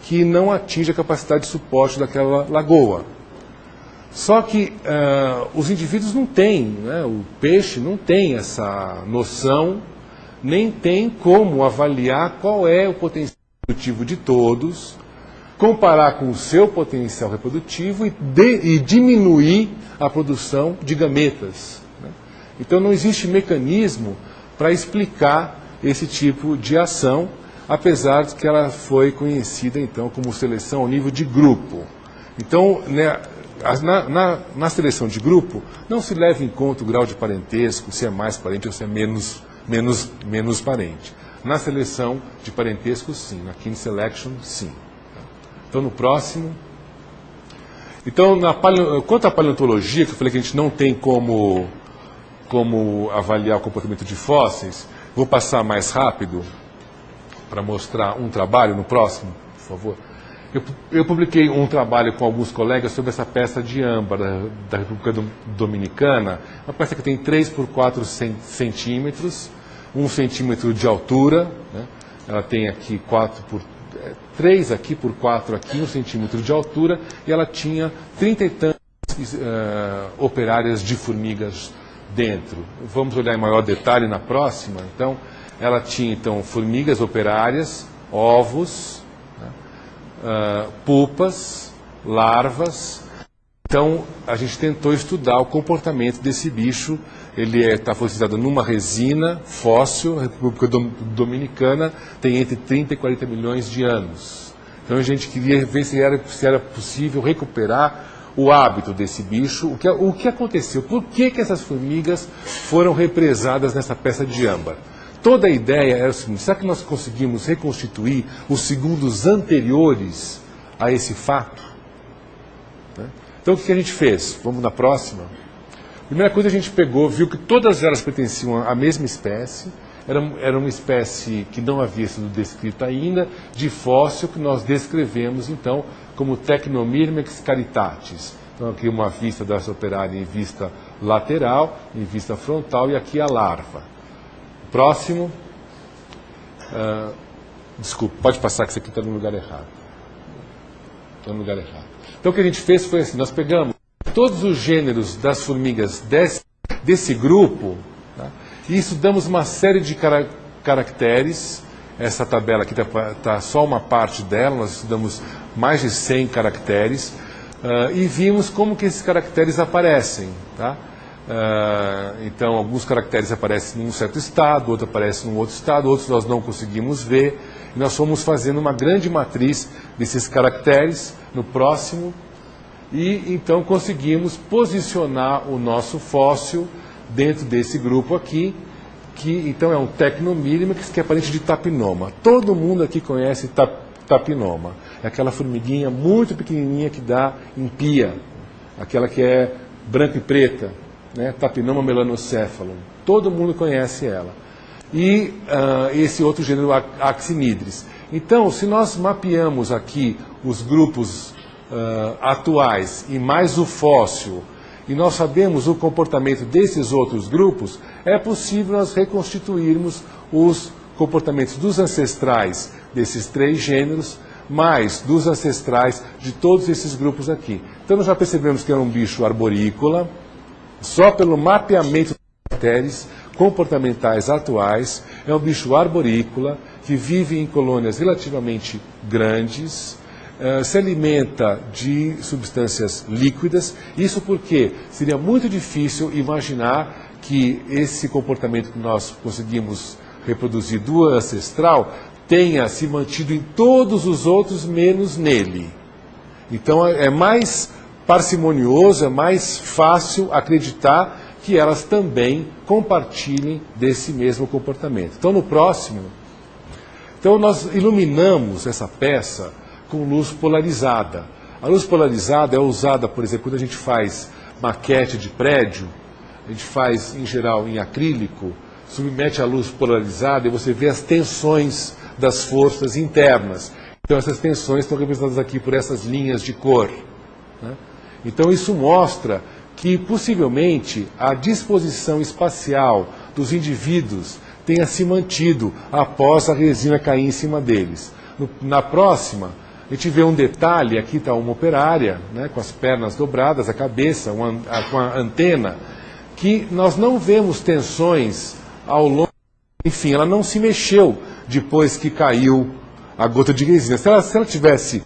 que não atinge a capacidade de suporte daquela lagoa. Só que os indivíduos não têm, o peixe não tem essa noção, nem tem como avaliar qual é o potencial reprodutivo de todos, comparar com o seu potencial reprodutivo e diminuir a produção de gametas. Então não existe mecanismo para explicar esse tipo de ação, apesar de que ela foi conhecida então como seleção ao nível de grupo. Então, na seleção de grupo, não se leva em conta o grau de parentesco, se é mais parente ou se é menos parente. Na seleção de parentesco, sim. Na kin selection, sim. Então, no próximo. Então, quanto à paleontologia, que eu falei que a gente não tem como avaliar o comportamento de fósseis, vou passar mais rápido para mostrar um trabalho no próximo, por favor. Eu publiquei um trabalho com alguns colegas sobre essa peça de âmbar da República Dominicana, uma peça que tem 3 por 4 centímetros, 1 centímetro de altura, ela tem aqui 3 aqui por 4 aqui, 1 centímetro de altura, e ela tinha 30 e tantas operárias de formigas dentro. Vamos olhar em maior detalhe na próxima. Então, ela tinha formigas operárias, ovos, pupas, larvas. Então, a gente tentou estudar o comportamento desse bicho. Ele está fossilizado numa resina fóssil, a República Dominicana tem entre 30 e 40 milhões de anos. Então, a gente queria ver se era possível recuperar o hábito desse bicho, o que aconteceu, por que essas formigas foram represadas nessa peça de âmbar. Toda a ideia era o seguinte: será que nós conseguimos reconstituir os segundos anteriores a esse fato? Então, o que a gente fez? Vamos na próxima. Primeira coisa, a gente viu que todas elas pertenciam à mesma espécie, era uma espécie que não havia sido descrita ainda, de fóssil que nós descrevemos, então, como Technomyrmex caritatis. Então, aqui uma vista dessa operária em vista lateral, em vista frontal, e aqui a larva. Próximo. Desculpa, pode passar que isso aqui está no lugar errado. Está no lugar errado. Então o que a gente fez foi assim, nós pegamos todos os gêneros das formigas desse grupo, tá? E estudamos uma série de caracteres. Essa tabela aqui está só uma parte dela, nós estudamos mais de 100 caracteres e vimos como que esses caracteres aparecem. Tá? Então, alguns caracteres aparecem num certo estado, outros aparecem num outro estado, outros nós não conseguimos ver. E nós fomos fazendo uma grande matriz desses caracteres no próximo e então conseguimos posicionar o nosso fóssil dentro desse grupo aqui, que então é um Technomyrmex, que é parente de Tapinoma. Todo mundo aqui conhece Tapinoma. É aquela formiguinha muito pequenininha que dá em pia, aquela que é branca e preta, né? Tapinoma melanocephalum. Todo mundo conhece ela. E esse outro gênero, Axinidris. Então, se nós mapeamos aqui os grupos atuais e mais o fóssil, e nós sabemos o comportamento desses outros grupos, é possível nós reconstituirmos os comportamentos dos ancestrais desses 3 gêneros, mais dos ancestrais de todos esses grupos aqui. Então nós já percebemos que era um bicho arborícola, só pelo mapeamento dos caracteres comportamentais atuais, é um bicho arborícola, que vive em colônias relativamente grandes, se alimenta de substâncias líquidas. Isso porque seria muito difícil imaginar que esse comportamento que nós conseguimos reproduzir do ancestral tenha se mantido em todos os outros, menos nele. Então é mais parcimonioso, é mais fácil acreditar que elas também compartilhem desse mesmo comportamento. Então no próximo, então nós iluminamos essa peça com luz polarizada. A luz polarizada é usada, por exemplo, quando a gente faz maquete de prédio, a gente faz em geral em acrílico, submete a luz polarizada e você vê as tensões das forças internas. Então essas tensões estão representadas aqui por essas linhas de cor, né? Então isso mostra que possivelmente a disposição espacial dos indivíduos tenha se mantido após a resina cair em cima deles. Na próxima, a gente vê um detalhe, aqui está uma operária, né, com as pernas dobradas, a cabeça, com a antena, que nós não vemos tensões ao longo, enfim, ela não se mexeu depois que caiu a gota de resina. Se ela tivesse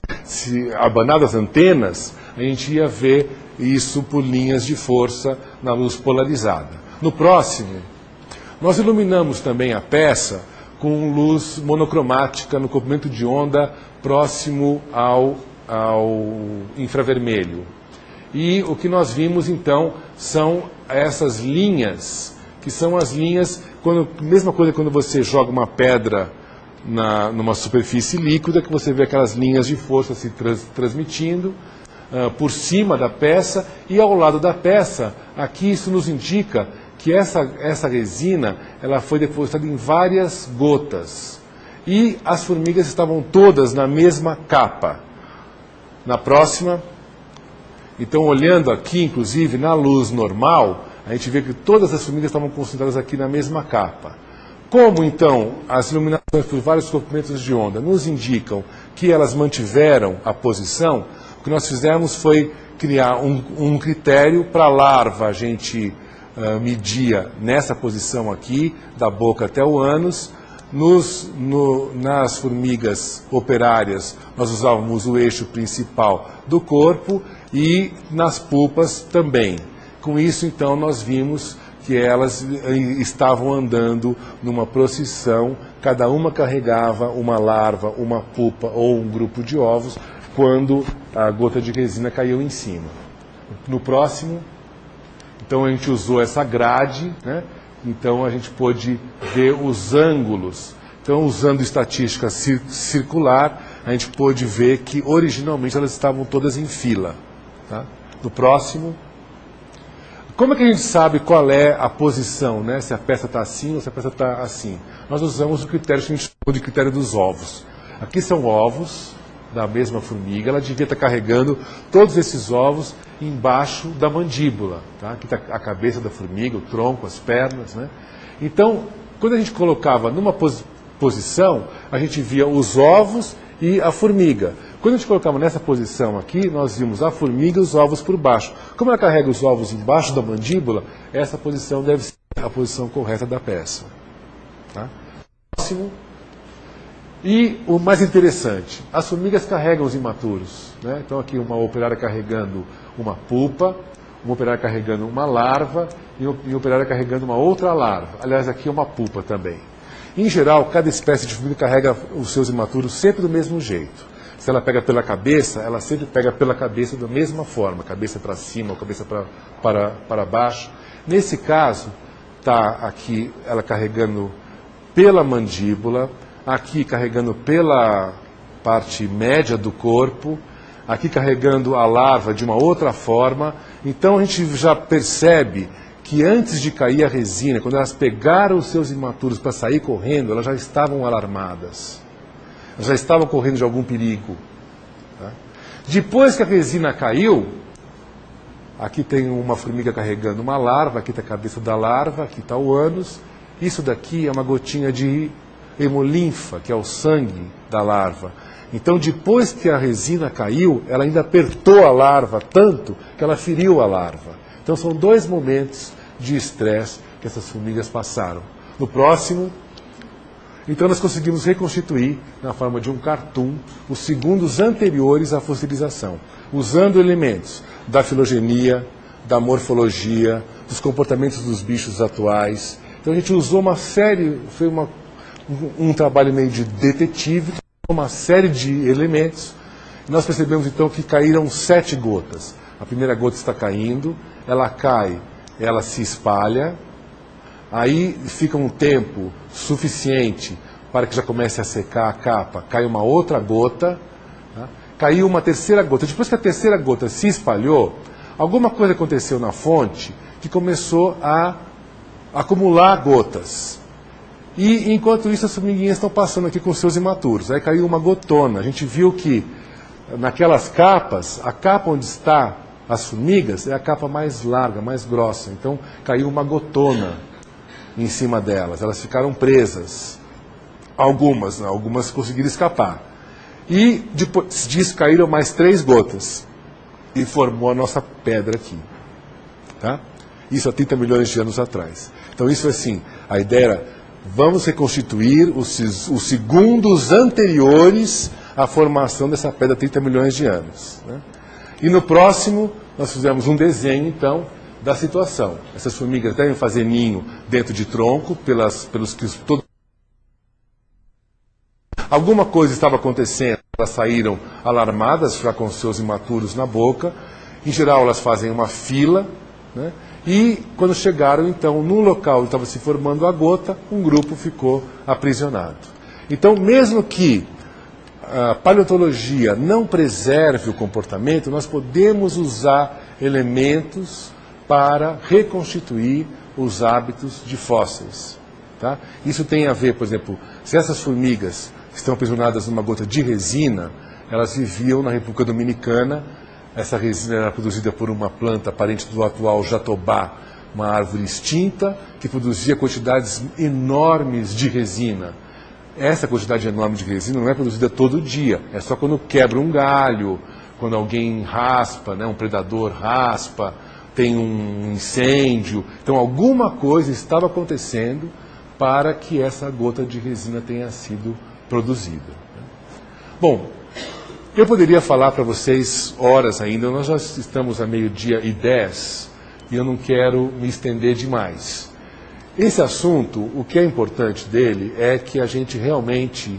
abanado as antenas, a gente ia ver isso por linhas de força na luz polarizada. No próximo, nós iluminamos também a peça com luz monocromática no comprimento de onda próximo ao infravermelho. E o que nós vimos então são essas linhas, que são as linhas, mesma coisa quando você joga uma pedra numa superfície líquida, que você vê aquelas linhas de força se transmitindo por cima da peça, e ao lado da peça, aqui isso nos indica que essa resina ela foi depositada em várias gotas. E as formigas estavam todas na mesma capa. Na próxima, então olhando aqui, inclusive, na luz normal, a gente vê que todas as formigas estavam concentradas aqui na mesma capa. Como, então, as iluminações por vários comprimentos de onda nos indicam que elas mantiveram a posição, o que nós fizemos foi criar um critério para a larva. A gente media nessa posição aqui, da boca até o ânus. Nas formigas operárias, nós usávamos o eixo principal do corpo e nas pupas também. Com isso, então, nós vimos que elas estavam andando numa procissão, cada uma carregava uma larva, uma pupa ou um grupo de ovos, quando a gota de resina caiu em cima. No próximo, então a gente usou essa grade, né? Então a gente pôde ver os ângulos. Então, usando estatística circular, a gente pôde ver que originalmente elas estavam todas em fila. Tá? No próximo, como é que a gente sabe qual é a posição, né? Se a peça está assim ou se a peça está assim? Nós usamos o critério que a gente chama de critério dos ovos. Aqui são ovos da mesma formiga, ela devia estar carregando todos esses ovos embaixo da mandíbula. Tá? Aqui está a cabeça da formiga, o tronco, as pernas. Né? Então, quando a gente colocava numa posição, a gente via os ovos e a formiga. Quando a gente colocava nessa posição aqui, nós vimos a formiga e os ovos por baixo. Como ela carrega os ovos embaixo da mandíbula, essa posição deve ser a posição correta da peça. Tá? Próximo. E o mais interessante, as formigas carregam os imaturos. Né? Então aqui uma operária carregando uma pupa, uma operária carregando uma larva e uma operária carregando uma outra larva. Aliás, aqui é uma pupa também. Em geral, cada espécie de formiga carrega os seus imaturos sempre do mesmo jeito. Se ela pega pela cabeça, ela sempre pega pela cabeça da mesma forma, cabeça para cima ou cabeça para baixo. Nesse caso, está aqui ela carregando pela mandíbula, aqui carregando pela parte média do corpo, aqui carregando a larva de uma outra forma. Então a gente já percebe que antes de cair a resina, quando elas pegaram os seus imaturos para sair correndo, elas já estavam alarmadas. Elas já estavam correndo de algum perigo. Tá? Depois que a resina caiu, aqui tem uma formiga carregando uma larva, aqui está a cabeça da larva, aqui está o ânus. Isso daqui é uma gotinha de hemolinfa, que é o sangue da larva. Então, depois que a resina caiu, ela ainda apertou a larva tanto que ela feriu a larva. Então, são 2 momentos de estresse que essas formigas passaram. No próximo, então nós conseguimos reconstituir, na forma de um cartoon, os segundos anteriores à fossilização, usando elementos da filogenia, da morfologia, dos comportamentos dos bichos atuais. Então, a gente usou uma série, foi um trabalho meio de detetive, uma série de elementos. Nós percebemos então que caíram 7 gotas. A primeira gota está caindo, ela cai, ela se espalha, aí fica um tempo suficiente para que já comece a secar a capa, cai uma outra gota, tá? Caiu uma terceira gota. Depois que a terceira gota se espalhou, alguma coisa aconteceu na fonte que começou a acumular gotas. E, enquanto isso, as formiguinhas estão passando aqui com seus imaturos. Aí caiu uma gotona. A gente viu que, naquelas capas, a capa onde está as formigas é a capa mais larga, mais grossa. Então, caiu uma gotona em cima delas. Elas ficaram presas. Algumas conseguiram escapar. E, depois disso, caíram mais 3 gotas. E formou a nossa pedra aqui. Tá? Isso há 30 milhões de anos atrás. Então, isso é assim, a ideia era... Vamos reconstituir os segundos anteriores à formação dessa pedra há 30 milhões de anos. Né? E no próximo, nós fizemos um desenho, então, da situação. Essas formigas devem fazer ninho dentro de tronco, pelos que todo... Alguma coisa estava acontecendo, elas saíram alarmadas, já com seus imaturos na boca. Em geral, elas fazem uma fila, né? E quando chegaram, então, no local onde estava se formando a gota, um grupo ficou aprisionado. Então, mesmo que a paleontologia não preserve o comportamento, nós podemos usar elementos para reconstituir os hábitos de fósseis. Tá? Isso tem a ver, por exemplo, se essas formigas estão aprisionadas numa gota de resina, elas viviam na República Dominicana. Essa resina era produzida por uma planta parente do atual jatobá, uma árvore extinta, que produzia quantidades enormes de resina. Essa quantidade enorme de resina não é produzida todo dia, é só quando quebra um galho, quando alguém raspa, né, um predador raspa, tem um incêndio. Então, alguma coisa estava acontecendo para que essa gota de resina tenha sido produzida. Bom, eu poderia falar para vocês horas ainda, nós já estamos a 12:10 e eu não quero me estender demais. Esse assunto, o que é importante dele é que a gente realmente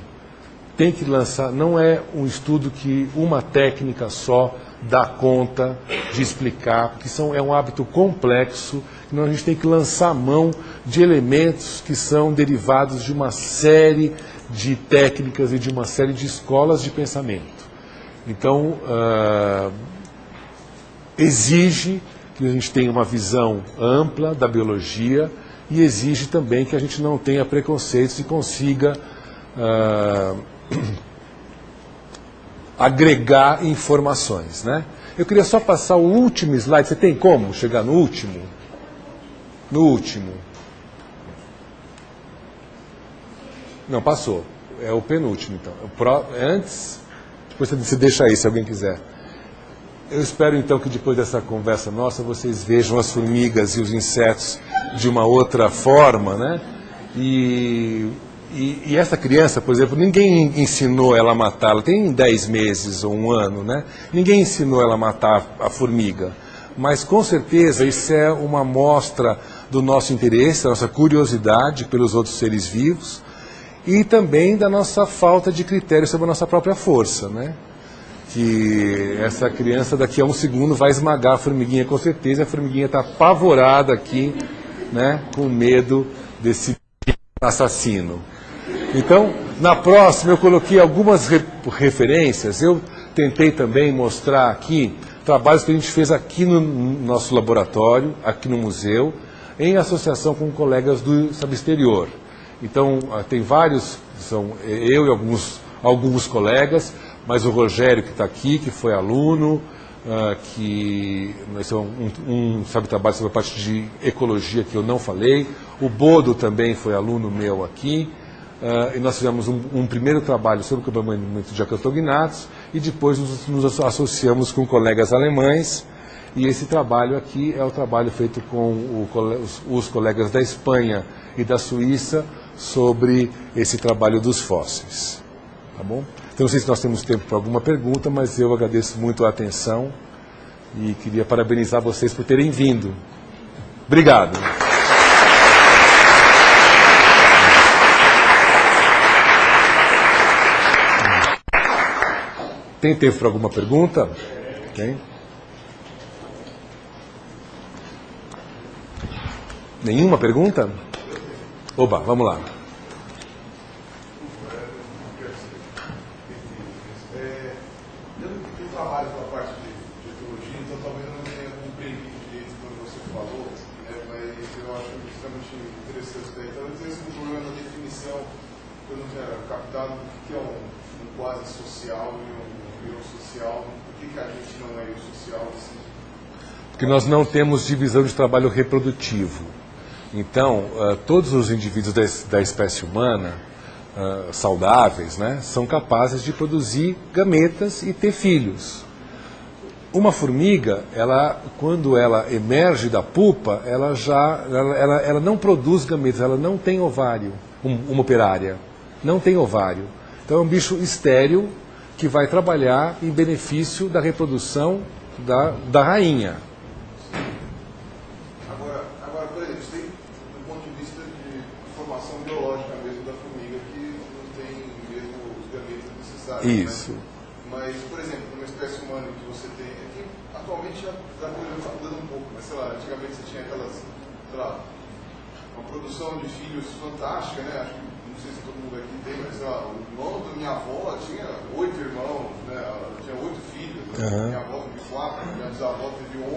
tem que lançar, não é um estudo que uma técnica só dá conta de explicar, porque é um hábito complexo, então a gente tem que lançar mão de elementos que são derivados de uma série de técnicas e de uma série de escolas de pensamento. Então, exige que a gente tenha uma visão ampla da biologia e exige também que a gente não tenha preconceitos e consiga agregar informações, né? Eu queria só passar o último slide. Você tem como chegar no último? No último. Não, passou. É o penúltimo, então. Antes, depois você deixa aí, se alguém quiser. Eu espero, então, que depois dessa conversa nossa, vocês vejam as formigas e os insetos de uma outra forma, né? E essa criança, por exemplo, ninguém ensinou ela a matar, ela tem 10 meses ou 1 ano, né? Ninguém ensinou ela a matar a formiga. Mas, com certeza, isso é uma amostra do nosso interesse, da nossa curiosidade pelos outros seres vivos e também da nossa falta de critério sobre a nossa própria força, né? Que essa criança daqui a 1 segundo vai esmagar a formiguinha com certeza, a formiguinha está apavorada aqui, né? Com medo desse assassino. Então, na próxima eu coloquei algumas referências, eu tentei também mostrar aqui trabalhos que a gente fez aqui no nosso laboratório, aqui no museu, em associação com colegas do exterior. Então, tem vários, são eu e alguns colegas, mas o Rogério que está aqui, que foi aluno, que esse é um trabalho sobre a parte de ecologia que eu não falei, o Bodo também foi aluno meu aqui, e nós fizemos um primeiro trabalho sobre o acampamento de acantognatos e depois nos associamos com colegas alemães, e esse trabalho aqui é o trabalho feito com os colegas da Espanha e da Suíça sobre esse trabalho dos fósseis. Tá bom? Então, não sei se nós temos tempo para alguma pergunta, mas eu agradeço muito a atenção e queria parabenizar vocês por terem vindo. Obrigado. Tem tempo para alguma pergunta? Tem? Nenhuma pergunta? Oba, vamos lá. Eu trabalho com a parte de ecologia, então talvez eu não tenha compreendido direito quando você falou, né, mas eu acho extremamente interessante isso daí. Talvez esse é um problema da definição que eu não tinha captado, o que é um quase social e um social, por que a gente não é social assim? Porque nós não temos divisão de trabalho reprodutivo. Então, todos os indivíduos da espécie humana, saudáveis, né, são capazes de produzir gametas e ter filhos. Uma formiga, quando ela emerge da pupa, ela não produz gametas, ela não tem ovário, uma operária, não tem ovário. Então é um bicho estéril que vai trabalhar em benefício da reprodução da rainha. Agora, por exemplo, tem do ponto de vista de formação biológica mesmo da formiga, que não tem mesmo os gametas necessários. Isso. Mas, por exemplo, numa espécie humana que você tem, aqui, atualmente já está mudando um pouco, mas sei lá, antigamente você tinha aquelas, sei lá, uma produção de filhos fantástica, né? Acho que, não sei se todo mundo aqui tem, mas sei lá, o irmão da minha avó tinha 8 irmãos, né? Ela tinha 8 filhos, né? Minha avó teve 4, minha bisavó teve 11.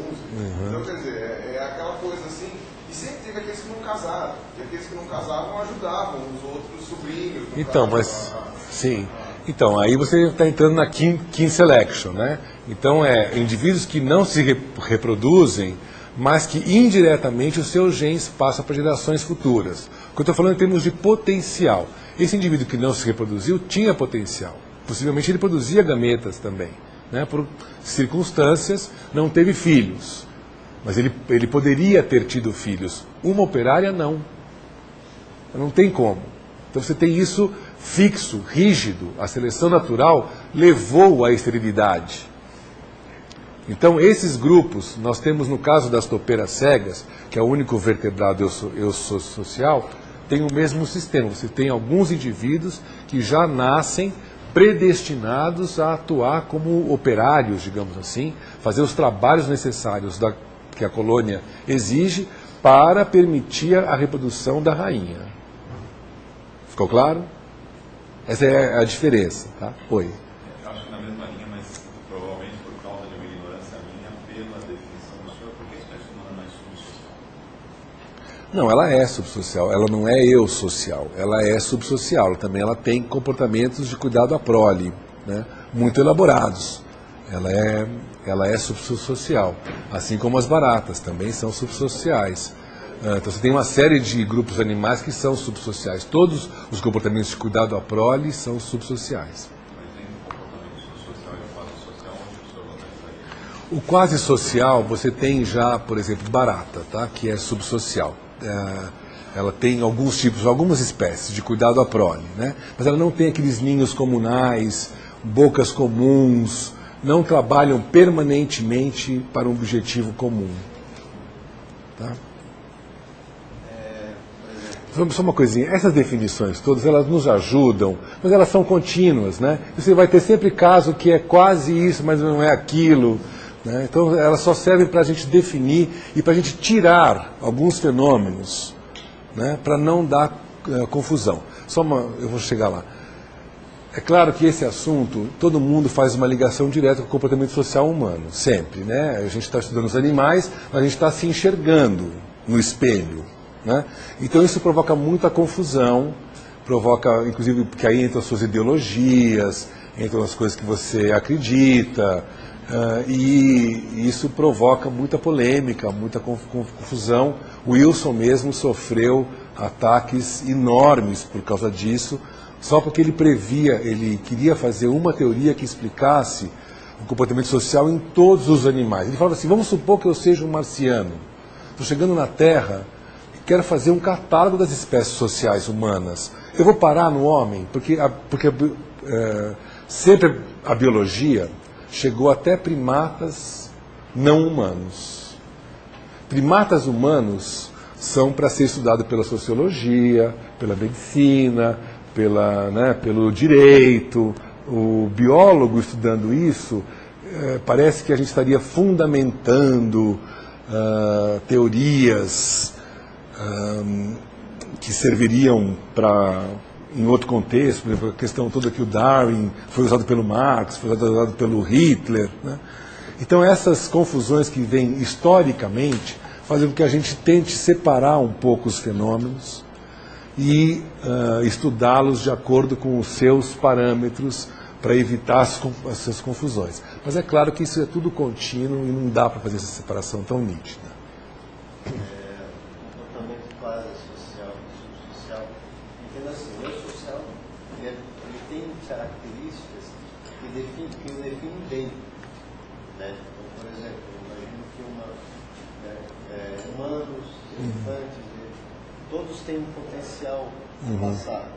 Então, quer dizer, é aquela coisa assim, e sempre teve aqueles que não casaram, e aqueles que não casavam ajudavam os outros sobrinhos. Então, mas, sim. Então, aí você está entrando na kin selection, né? Então, indivíduos que não se reproduzem, mas que indiretamente os seus genes passam para gerações futuras. O que eu estou falando em termos de potencial. Esse indivíduo que não se reproduziu tinha potencial. Possivelmente ele produzia gametas também, né? Por circunstâncias, não teve filhos. Mas ele poderia ter tido filhos. Uma operária, não. Não tem como. Então você tem isso fixo, rígido. A seleção natural levou à esterilidade. Então, esses grupos, nós temos no caso das topeiras cegas, que é o único vertebrado eusocial, tem o mesmo sistema. Você tem alguns indivíduos que já nascem predestinados a atuar como operários, digamos assim, fazer os trabalhos necessários que a colônia exige para permitir a reprodução da rainha. Ficou claro? Essa é a diferença, tá? Oi. Eu acho que na mesma linha, mas provavelmente por causa de uma ignorância minha, pela definição do senhor, por que a espécie humana não é subsocial? Não, ela é subsocial, ela não é eusocial, ela é subsocial, também ela tem comportamentos de cuidado à prole, né, muito elaborados. Ela é subsocial, assim como as baratas também são subsociais. Então você tem uma série de grupos animais que são subsociais. Todos os comportamentos de cuidado à prole são subsociais. O quase social, você tem já, por exemplo, barata, tá? Que é subsocial. Ela tem alguns tipos, algumas espécies de cuidado à prole, né? Mas ela não tem aqueles ninhos comunais, bocas comuns, não trabalham permanentemente para um objetivo comum. Tá? Só uma coisinha, essas definições todas, elas nos ajudam, mas elas são contínuas, né? Você vai ter sempre caso que é quase isso, mas não é aquilo, né? Então elas só servem para a gente definir e para a gente tirar alguns fenômenos, né? Para não dar confusão. Eu vou chegar lá. É claro que esse assunto, todo mundo faz uma ligação direta com o comportamento social humano, sempre, né? A gente está estudando os animais, mas a gente está se enxergando no espelho, né? Então isso provoca muita confusão, provoca, inclusive, porque aí entram as suas ideologias, entram as coisas que você acredita, e isso provoca muita polêmica, muita confusão. O Wilson mesmo sofreu ataques enormes por causa disso, só porque ele queria fazer uma teoria que explicasse o comportamento social em todos os animais. Ele falava assim, vamos supor que eu seja um marciano, estou chegando na Terra e quero fazer um catálogo das espécies sociais humanas. Eu vou parar no homem, porque sempre a biologia chegou até primatas não humanos. Primatas humanos são para ser estudados pela sociologia, pela medicina, pelo direito. O biólogo estudando isso, parece que a gente estaria fundamentando teorias que serviriam para, em outro contexto, por exemplo, a questão toda que o Darwin foi usado pelo Marx, foi usado pelo Hitler, né? Então essas confusões que vêm historicamente fazem com que a gente tente separar um pouco os fenômenos e estudá-los de acordo com os seus parâmetros para evitar essas confusões. Mas é claro que isso é tudo contínuo e não dá para fazer essa separação tão nítida. O comportamento quase social e subsocial, entendo assim, o eu social ele tem características que o definem bem, né? Então, por exemplo, imagino que humanos, elefantes, todos têm um potencial passado,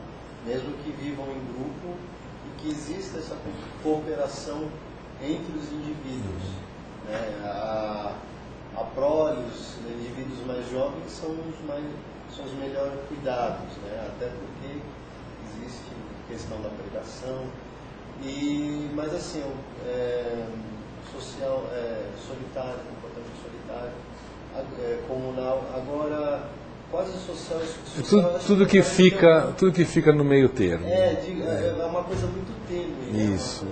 mesmo que vivam em grupo e que exista essa cooperação entre os indivíduos, né? A prole, os indivíduos mais jovens são os melhores cuidados, né? Até porque existe questão da predação, mas assim, social, solitário, comportamento solitário, comunal, agora quase social e social. Tudo que fica no meio termo. É uma coisa muito tênue. Isso.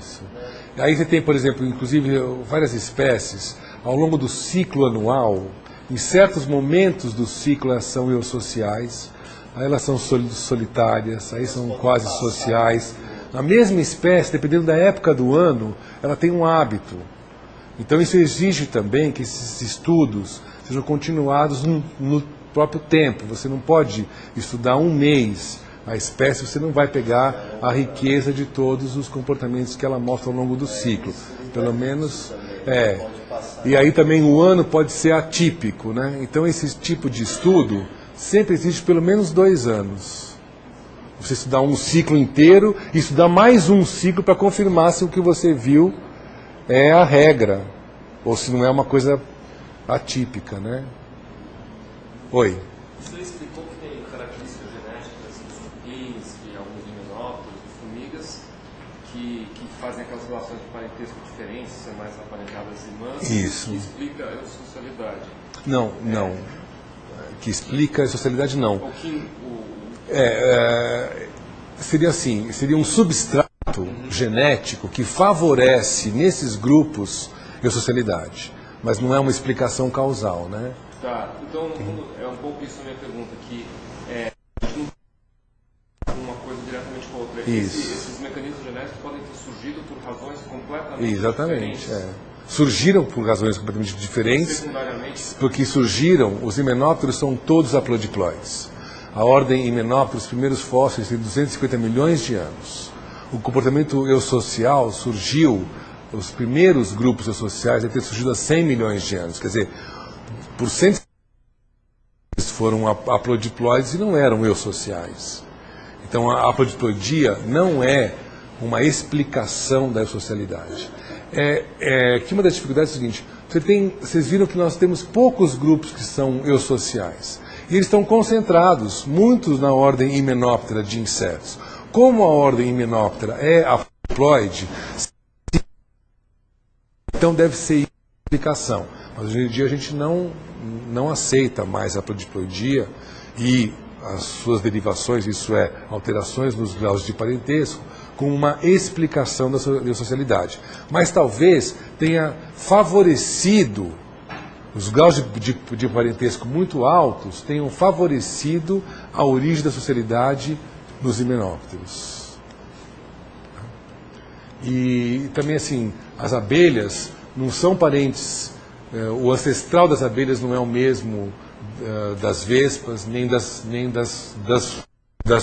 Isso. Né? Aí você tem, por exemplo, inclusive várias espécies, ao longo do ciclo anual, em certos momentos do ciclo elas são eusociais, aí elas são solitárias, aí são quase sociais. A mesma espécie, dependendo da época do ano, ela tem um hábito. Então isso exige também que esses estudos sejam continuados no próprio tempo. Você não pode estudar um mês a espécie, você não vai pegar a riqueza de todos os comportamentos que ela mostra ao longo do ciclo. Pelo menos, E aí também o ano pode ser atípico, né? Então esse tipo de estudo sempre existe pelo menos 2 anos. Você estudar um ciclo inteiro e estudar mais um ciclo para confirmar se o que você viu é a regra, ou se não é uma coisa atípica, né? Oi. Você explicou que tem características genéticas dos cupins, de alguns himenópteros, de formigas, que fazem aquelas relações de parentesco diferentes, ser mais aparentadas irmãs. Isso. Que explica a socialidade. Não. Que explica a socialidade, não. Seria assim, seria um substrato genético que favorece nesses grupos a socialidade, mas não é uma explicação causal, né? Tá, então é um pouco isso a minha pergunta, que uma coisa diretamente com a outra. Isso. Esses mecanismos genéticos podem ter surgido por razões completamente Exatamente, diferentes. surgiram por razões completamente diferentes, porque surgiram, os himenópteros são todos haplodiploides. A ordem Hymenoptera, os primeiros fósseis, têm 250 milhões de anos. O comportamento eusocial surgiu, os primeiros grupos eusociais devem ter surgido há 100 milhões de anos. Quer dizer, por 100 eles foram haplodiploides e não eram eusociais. Então a haplodiploidia não é uma explicação da eusocialidade. Que uma das dificuldades é o seguinte: vocês viram que nós temos poucos grupos que são eusociais. E eles estão concentrados, muitos na ordem Hymenoptera de insetos. Como a ordem Hymenoptera é haplodiploide, então deve ser explicação. Mas hoje em dia a gente não aceita mais a haplodiploidia e as suas derivações, isso é, alterações nos graus de parentesco, com uma explicação da socialidade. Mas talvez tenha favorecido, os graus de parentesco muito altos tenham favorecido a origem da socialidade nos himenópteros. E também, assim, as abelhas não são parentes, o ancestral das abelhas não é o mesmo das vespas, nem das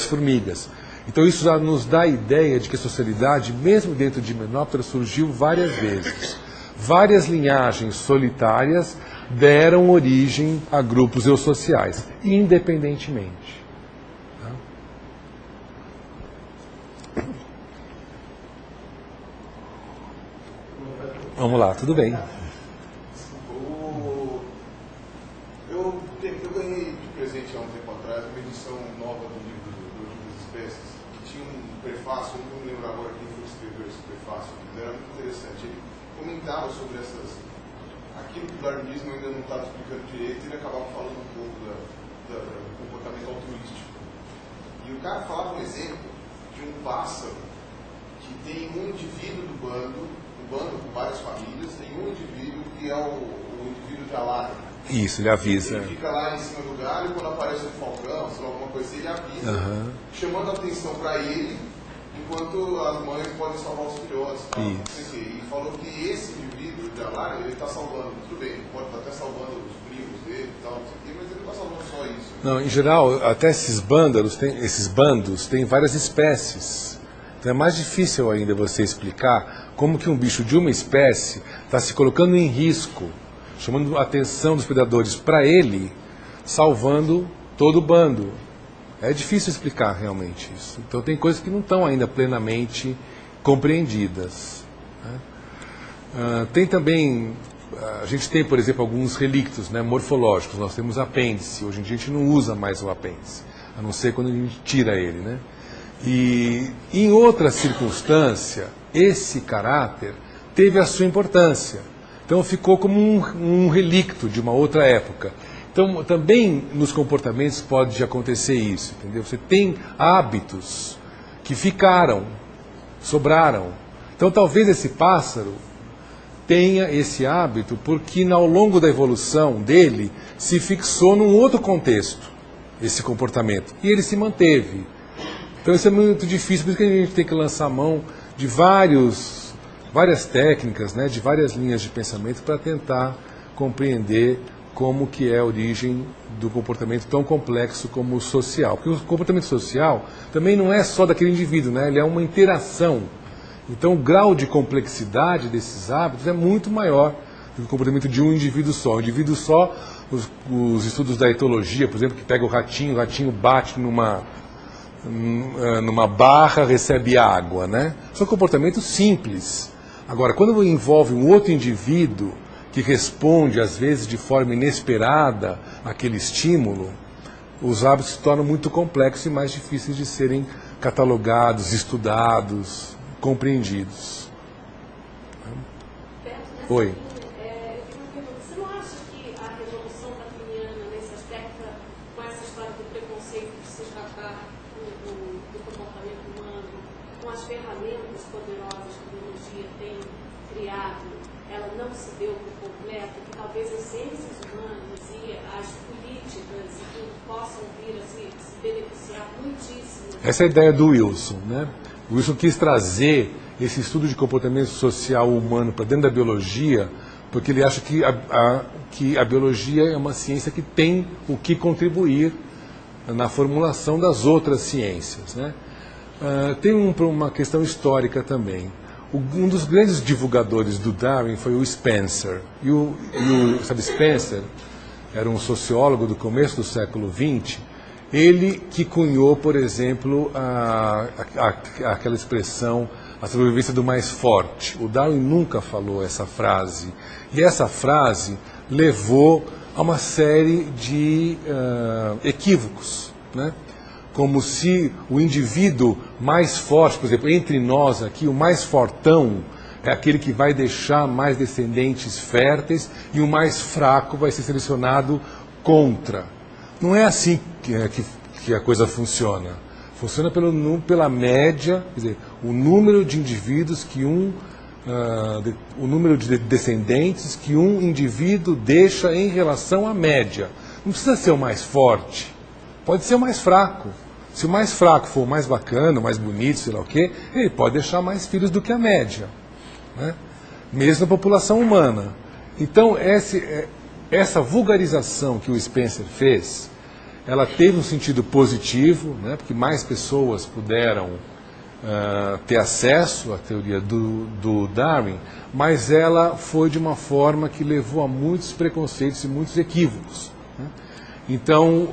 formigas. Então isso já nos dá a ideia de que a socialidade, mesmo dentro de Hymenoptera, surgiu várias vezes. Várias linhagens solitárias deram origem a grupos eusociais, independentemente. Vamos lá, tudo bem. Eu ganhei de presente há um tempo atrás uma edição nova do livro do Origem das Espécies, que tinha um prefácio, não me lembro agora quem foi que escreveu esse prefácio, mas era muito interessante. Ele comentava sobre aquilo que o darwinismo ainda não estava explicando direito, e ele acabava falando um pouco do comportamento altruístico. E o cara falava um exemplo de um pássaro que tem um indivíduo do bando com várias famílias, tem um indivíduo que é o indivíduo de alarme. Isso, ele avisa. Ele fica lá em cima do galho e quando aparece um falcão, sei lá, alguma coisa assim, ele avisa, chamando a atenção para ele, enquanto as mães podem salvar os filhotes. E falou que esse indivíduo de alarme, ele está salvando, tudo bem, pode estar até salvando os primos dele e tal, não sei o quê, mas ele não está salvando só isso. Não, em geral, até esses bandos têm várias espécies. Então é mais difícil ainda você explicar como que um bicho de uma espécie está se colocando em risco, chamando a atenção dos predadores para ele, salvando todo o bando. É difícil explicar realmente isso. Então tem coisas que não estão ainda plenamente compreendidas. Tem também, a gente tem, por exemplo, alguns relictos, né, morfológicos. Nós temos apêndice. Hoje em dia a gente não usa mais o apêndice, a não ser quando a gente tira ele, né? E em outra circunstância, esse caráter teve a sua importância. Então ficou como um relicto de uma outra época. Então também nos comportamentos pode acontecer isso, entendeu? Você tem hábitos que ficaram, sobraram. Então talvez esse pássaro tenha esse hábito porque ao longo da evolução dele se fixou num outro contexto, esse comportamento, e ele se manteve. Então isso é muito difícil, por isso que a gente tem que lançar mão de várias técnicas, né, de várias linhas de pensamento para tentar compreender como que é a origem do comportamento tão complexo como o social. Porque o comportamento social também não é só daquele indivíduo, né, ele é uma interação. Então o grau de complexidade desses hábitos é muito maior do que o comportamento de um indivíduo só. O indivíduo só, os estudos da etologia, por exemplo, que pega o ratinho bate numa barra, recebe água, né? São comportamentos simples. Agora, quando envolve um outro indivíduo que responde, às vezes, de forma inesperada àquele estímulo, os hábitos se tornam muito complexos e mais difíceis de serem catalogados, estudados, compreendidos. Oi. Você não acha que a revolução darwiniana, nesse aspecto, com essa história do preconceito de se tratar do comportamento humano, com as ferramentas poderosas que a biologia tem criado, ela não se deu por completo, que talvez as ciências humanas e as políticas possam vir a se beneficiar muitíssimo? Essa é a ideia do Wilson, né? O Wilson quis trazer esse estudo de comportamento social humano para dentro da biologia, porque ele acha que a biologia é uma ciência que tem o que contribuir na formulação das outras ciências, né? Tem uma questão histórica também. Um dos grandes divulgadores do Darwin foi o Spencer. Sabe, Spencer era um sociólogo do começo do século XX. Ele que cunhou, por exemplo, aquela expressão, a sobrevivência do mais forte. O Darwin nunca falou essa frase. E essa frase levou a uma série de equívocos, né? Como se o indivíduo mais forte, por exemplo, entre nós aqui, o mais fortão é aquele que vai deixar mais descendentes férteis e o mais fraco vai ser selecionado contra. Não é assim que a coisa funciona. Funciona pela média, quer dizer, o número de indivíduos que o número de descendentes que um indivíduo deixa em relação à média. Não precisa ser o mais forte, pode ser o mais fraco. Se o mais fraco for o mais bacana, o mais bonito, sei lá o quê, ele pode deixar mais filhos do que a média, né? Mesmo na população humana. Então, essa vulgarização que o Spencer fez, ela teve um sentido positivo, né? Porque mais pessoas puderam ter acesso à teoria do Darwin, mas ela foi de uma forma que levou a muitos preconceitos e muitos equívocos, né? Então,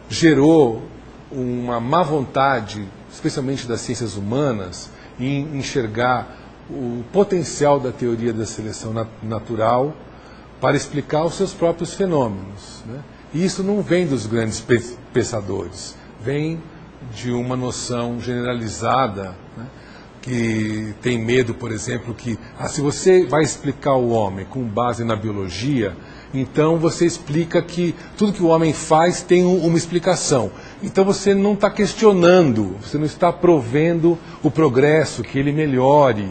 gerou uma má vontade, especialmente das ciências humanas, em enxergar o potencial da teoria da seleção natural para explicar os seus próprios fenômenos, né? E isso não vem dos grandes pensadores, vem de uma noção generalizada, né? Que tem medo, por exemplo, que se você vai explicar o homem com base na biologia, então você explica que tudo que o homem faz tem uma explicação. Então você não está questionando, você não está provendo o progresso, que ele melhore,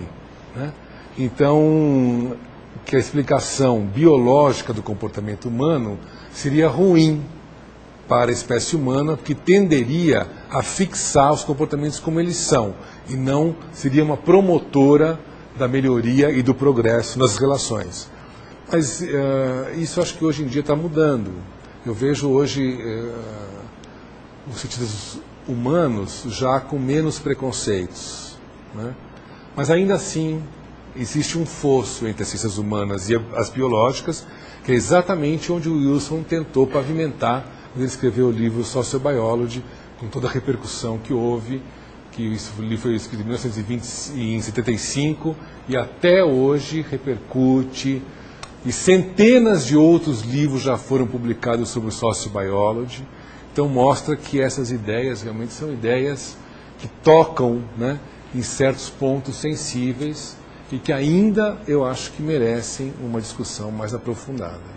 né? Então, que a explicação biológica do comportamento humano seria ruim para a espécie humana, porque tenderia a fixar os comportamentos como eles são, e não seria uma promotora da melhoria e do progresso nas relações. Mas isso acho que hoje em dia está mudando. Eu vejo hoje os cientistas humanos já com menos preconceitos, né? Mas ainda assim existe um fosso entre as ciências humanas e as biológicas, que é exatamente onde o Wilson tentou pavimentar quando ele escreveu o livro Sociobiology, com toda a repercussão que houve, que esse livro foi escrito em 1975 e até hoje repercute. E centenas de outros livros já foram publicados sobre o Sociobiology. Então mostra que essas ideias realmente são ideias que tocam, né, em certos pontos sensíveis e que ainda eu acho que merecem uma discussão mais aprofundada.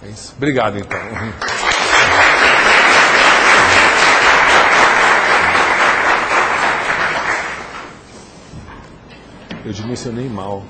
É isso. Obrigado, então. Eu dimensionei mal.